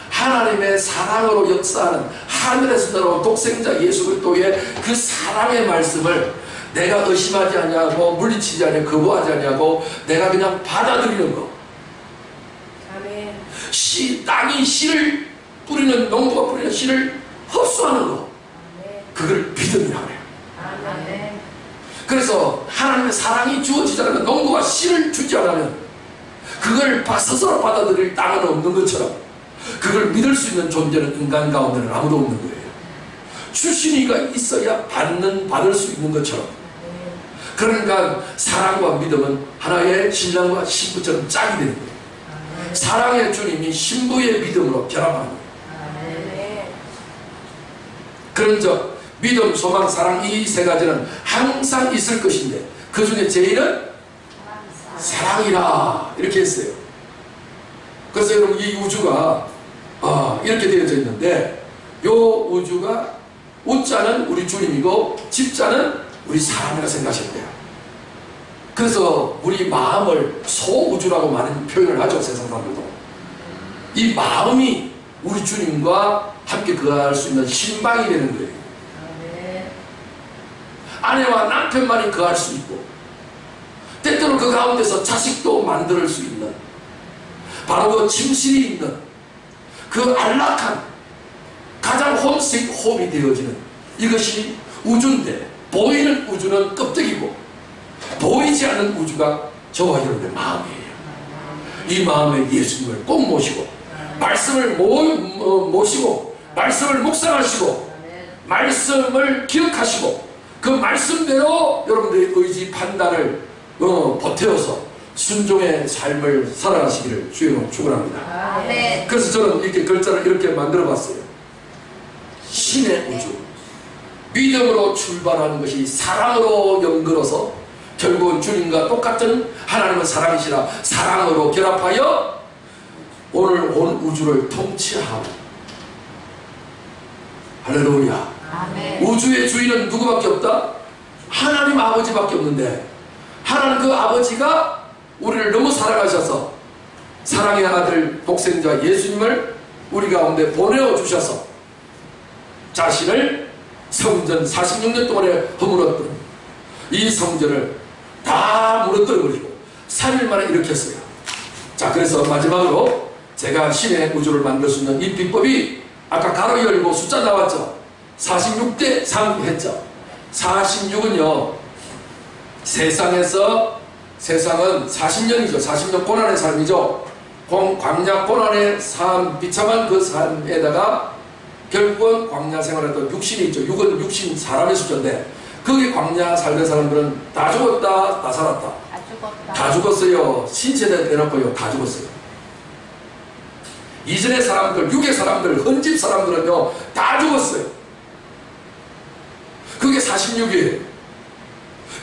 하나님의 사랑으로 역사하는 하늘에서 나온 독생자 예수 그리스도의 그 사랑의 말씀을 내가 의심하지 않냐고 물리치지 않냐고 거부하지 않냐고 내가 그냥 받아들이는 거. 아멘. 땅이 씨를 뿌리는 농부가 뿌리는 씨를 흡수하는 거. 그걸 믿음이라고 해요. 아멘. 그래서 하나님의 사랑이 주어지지 않으면 농부가 씨를 주지 않으면 그걸 스스로 받아들일 땅은 없는 것처럼 그걸 믿을 수 있는 존재는 인간 가운데는 아무도 없는 거예요. 출신이가 있어야 받을 수 있는 것처럼. 그러니까 사랑과 믿음은 하나의 신랑과 신부처럼 짝이 되는 거예요. 사랑의 주님이 신부의 믿음으로 결합하는 거예요. 그런즉 믿음, 소망, 사랑 이 세 가지는 항상 있을 것인데 그 중에 제일은 사랑이라 이렇게 했어요. 그래서 여러분 이 우주가 이렇게 되어져 있는데 이 우주가 우자는 우리 주님이고 집자는 우리 사람이라 생각하시면 돼요. 그래서 우리 마음을 소우주라고 많은 표현을 하죠. 세상 사람들도. 이 마음이 우리 주님과 함께 거할 수 있는 신방이 되는 거예요. 아내와 남편만이 거할 수 있고 때때로 그 가운데서 자식도 만들 수 있는 바로 그 침실이 있는 그 안락한 가장 홈스윗 홈이 되어지는 이것이 우주인데 보이는 우주는 껍데기고 보이지 않는 우주가 저와 여러분의 마음이에요. 이 마음에 예수님을 꼭 모시고 말씀을 모시고 말씀을 묵상하시고 말씀을 기억하시고 그 말씀대로 여러분들의 의지 판단을 보태어서 순종의 삶을 살아가시기를 주님으로 축원합니다. 그래서 저는 이렇게 글자를 이렇게 만들어 봤어요. 신의 우주, 믿음으로 출발하는 것이 사랑으로 연결어서 결국은 주님과 똑같은 하나님은 사랑이시라 사랑으로 결합하여 오늘 온 우주를 통치하고 할렐루야. 아멘. 우주의 주인은 누구밖에 없다? 하나님 아버지밖에 없는데 하나님 그 아버지가 우리를 너무 사랑하셔서 사랑의 아들 독생자 예수님을 우리 가운데 보내어 주셔서 자신을 성전 46년 동안에 허물었던 이 성전을 다 무너뜨려 버리고 3일 만에 일으켰어요. 자, 그래서 마지막으로 제가 신의 우주를 만들 수 있는 이 비법이 아까 가로 열고 숫자 나왔죠. 46대 3 했죠. 46은요 세상은 40년이죠. 40년 고난의 삶이죠. 광야 고난의 삶, 비참한 그 삶에다가 결국은 광야 생활했던 육신이 있죠. 육은 육신 사람의 숫자인데 거기 광야 살던 사람들은 다 죽었다 다 살았다 다 죽었어요. 신세대 빼놓고요 다 죽었어요. 이전의 사람들, 육의 사람들, 헌집 사람들은요 다 죽었어요. 그게 46이에요.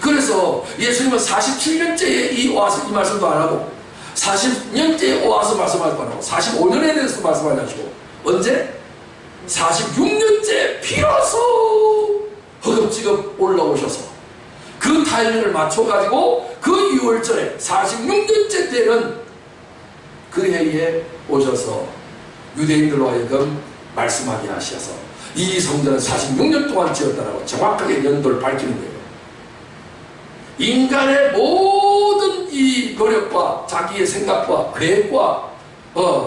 그래서 예수님은 47년째에 이 말씀도 안 하고 40년째에 와서 말씀하지도 안 하고 45년에 대해서 말씀 안 하시고 언제? 46년째 비로소 허겁지겁 올라오셔서 그 타이밍을 맞춰가지고 그 6월절에 46년째 때는 그 해에 오셔서 유대인들로 하여금 말씀하게 하셔서 이 성전은 46년 동안 지었다라고 정확하게 연도를 밝히는 거예요. 인간의 모든 이 노력과 자기의 생각과 계획과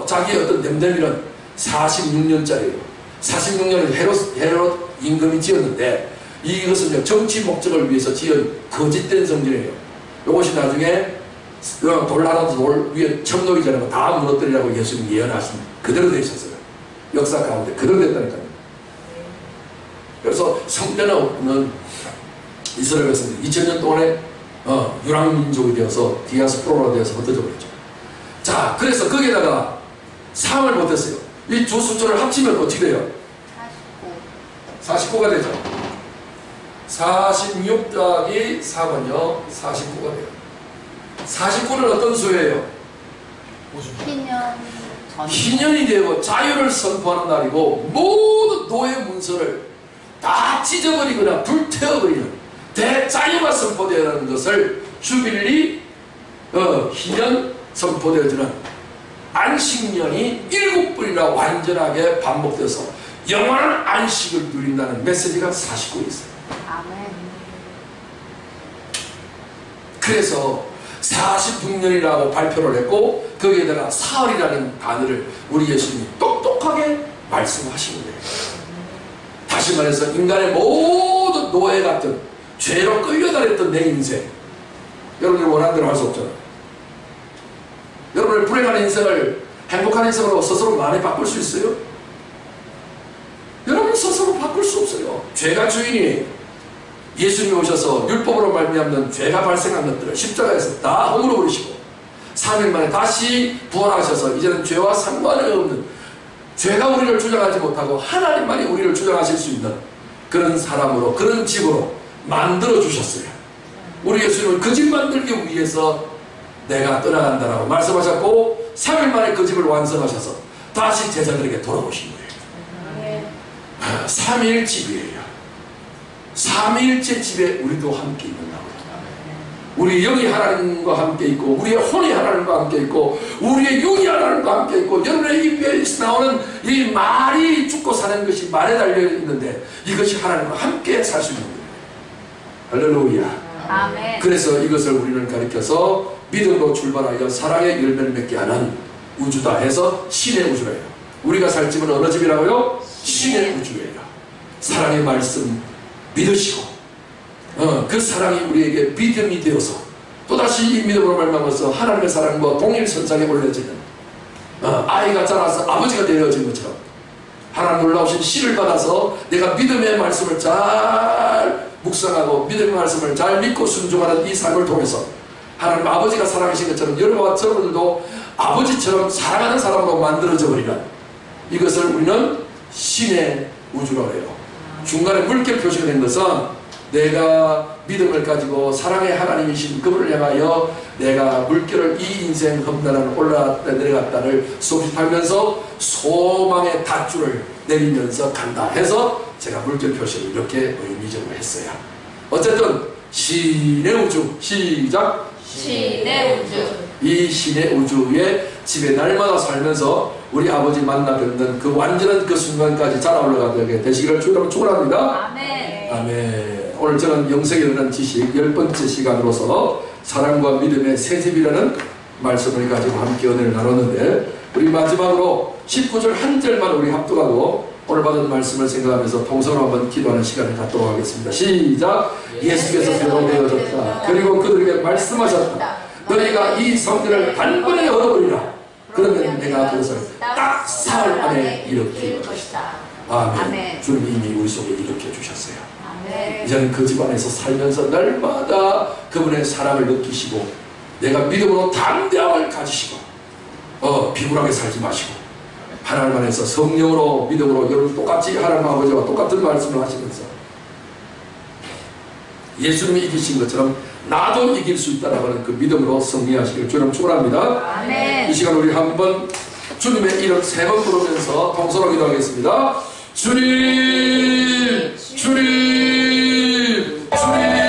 자기의 어떤 냄새미는 46년짜리예요. 46년을 헤롯 임금이 지었는데 이것은 정치 목적을 위해서 지은 거짓된 성전이에요. 이것이 나중에 돌 하나 돌 위에 첨놓이지 않은 거 다 무너뜨리라고 예수님 예언하신 그대로 되어 있었어요. 역사 가운데 그대로 됐다니까요. 그래서 성전은 이스라엘 백성들이 2000년 동안에 유랑민족이 되어서 디아스포라가 되어서 흩어져 버렸죠. 자, 그래서 거기에다가 3을 못했어요. 이 두 숫자를 합치면 어떻게 돼요? 49가 되죠. 46 더하기 4번요 49가 돼요. 49는 어떤 수예요? 희년이 되고 자유를 선포하는 날이고 모든 노예 문서를 다 찢어버리거나 불태워버리는 대자유가 선포되어야 하는 것을 주빌리 희년 선포되어지는 안식년이 7번이나 완전하게 반복돼서 영원한 안식을 누린다는 메시지가 49에 있어요. 아멘. 그래서 46년이라고 발표를 했고 거기에다가 사흘이라는 단어를 우리 예수님이 똑똑하게 말씀하시는 거예요. 다시 말해서 인간의 모든 노예 같은 죄로 끌려다녔던 내 인생, 여러분이 원하는 대로 할 수 없잖아요. 여러분의 불행한 인생을 행복한 인생으로 스스로 많이 바꿀 수 있어요? 여러분 스스로 바꿀 수 없어요. 죄가 주인이 예수님이 오셔서 율법으로 말미암는 죄가 발생한 것들을 십자가에서 다 허물어 버리시고 3일 만에 다시 부활하셔서 이제는 죄와 상관이 없는, 죄가 우리를 주장하지 못하고 하나님만이 우리를 주장하실 수 있는 그런 사람으로, 그런 집으로 만들어 주셨어요. 우리 예수님은 그 집 만들기 위해서 내가 떠나간다라고 말씀하셨고 3일 만에 그 집을 완성하셔서 다시 제자들에게 돌아오신 거예요. 3일 집이에요. 3일째 집에 우리도 함께 있는 거예요. 우리 영이 하나님과 함께 있고, 우리의 혼이 하나님과 함께 있고, 우리의 육이 하나님과 함께 있고, 여러분의 입에서 나오는 이 말이 죽고 사는 것이 말에 달려 있는데 이것이 하나님과 함께 살 수 있는 거예요. 할렐루야. 아멘. 그래서 이것을 우리는 가리켜서 믿음으로 출발하여 사랑의 열매를 맺게 하는 우주다 해서 신의 우주예요. 우리가 살 집은 어느 집이라고요? 신의 우주예요. 사랑의 말씀 믿으시고 그 사랑이 우리에게 믿음이 되어서 또다시 이 믿음으로 말미암아서 하나님의 사랑과 동일선상에 올려지는 아이가 자라서 아버지가 되어진 것처럼 하나님 놀라우신 씨를 받아서 내가 믿음의 말씀을 잘 묵상하고 믿음의 말씀을 잘 믿고 순종하는 이 삶을 통해서 하나님 아버지가 사랑하신 것처럼 여러분과 저분들도 아버지처럼 사랑하는 사람으로 만들어져 버리는 이것을 우리는 신의 우주라고 해요. 중간에 물결 표시가 된 것은 내가 믿음을 가지고 사랑의 하나님이신 그분을 향하여 내가 물결을 이 인생 험난한 올라갔다 내려갔다를 소집하면서 소망의 닷줄을 내리면서 간다 해서 제가 물결 표시를 이렇게 의미적으로 했어요. 어쨌든 신의 우주, 시작. 신의 우주. 이 신의 우주의 집에 날마다 살면서 우리 아버지 만나 뵙는 그 완전한 그 순간까지 자라 올라가게 되시기를 주님으로 축원합니다. 아멘. 아멘. 오늘 저는 영생에 대한 지식 10번째 시간으로서 사랑과 믿음의 새 집이라는 말씀을 가지고 함께 은혜를 나눴는데, 우리 마지막으로 19절 한 절만 우리 합독하고 오늘 받은 말씀을 생각하면서 통성으로 한번 기도하는 시간을 갖도록 하겠습니다. 시작. 예수께서 배로 되어졌다. 그리고 그들에게 말씀하셨다. 너희가 이 성전을 단번에 얻어버리라. 그러면 내가 그것을 딱 사흘 안에 일으킬 것이다. 아멘. 주님이 이미 우리 속에 일으켜 주셨어요. 아멘. 이제는 그 집안에서 살면서 날마다 그분의 사랑을 느끼시고 내가 믿음으로 담대함을 가지시고 비굴하게 살지 마시고 하나님 안에서 성령으로 믿음으로 여러분 똑같이 하나님 아버지와 똑같은 말씀을 하시면서 예수님이 이기신 것처럼 나도 이길 수 있다라고 하는 그 믿음으로 승리하시기를 주님 축원합니다. 아멘. 이 시간 우리 한번 주님의 이름 3번 부르면서 통성으로 기도하겠습니다. 주님, 주님, 주님.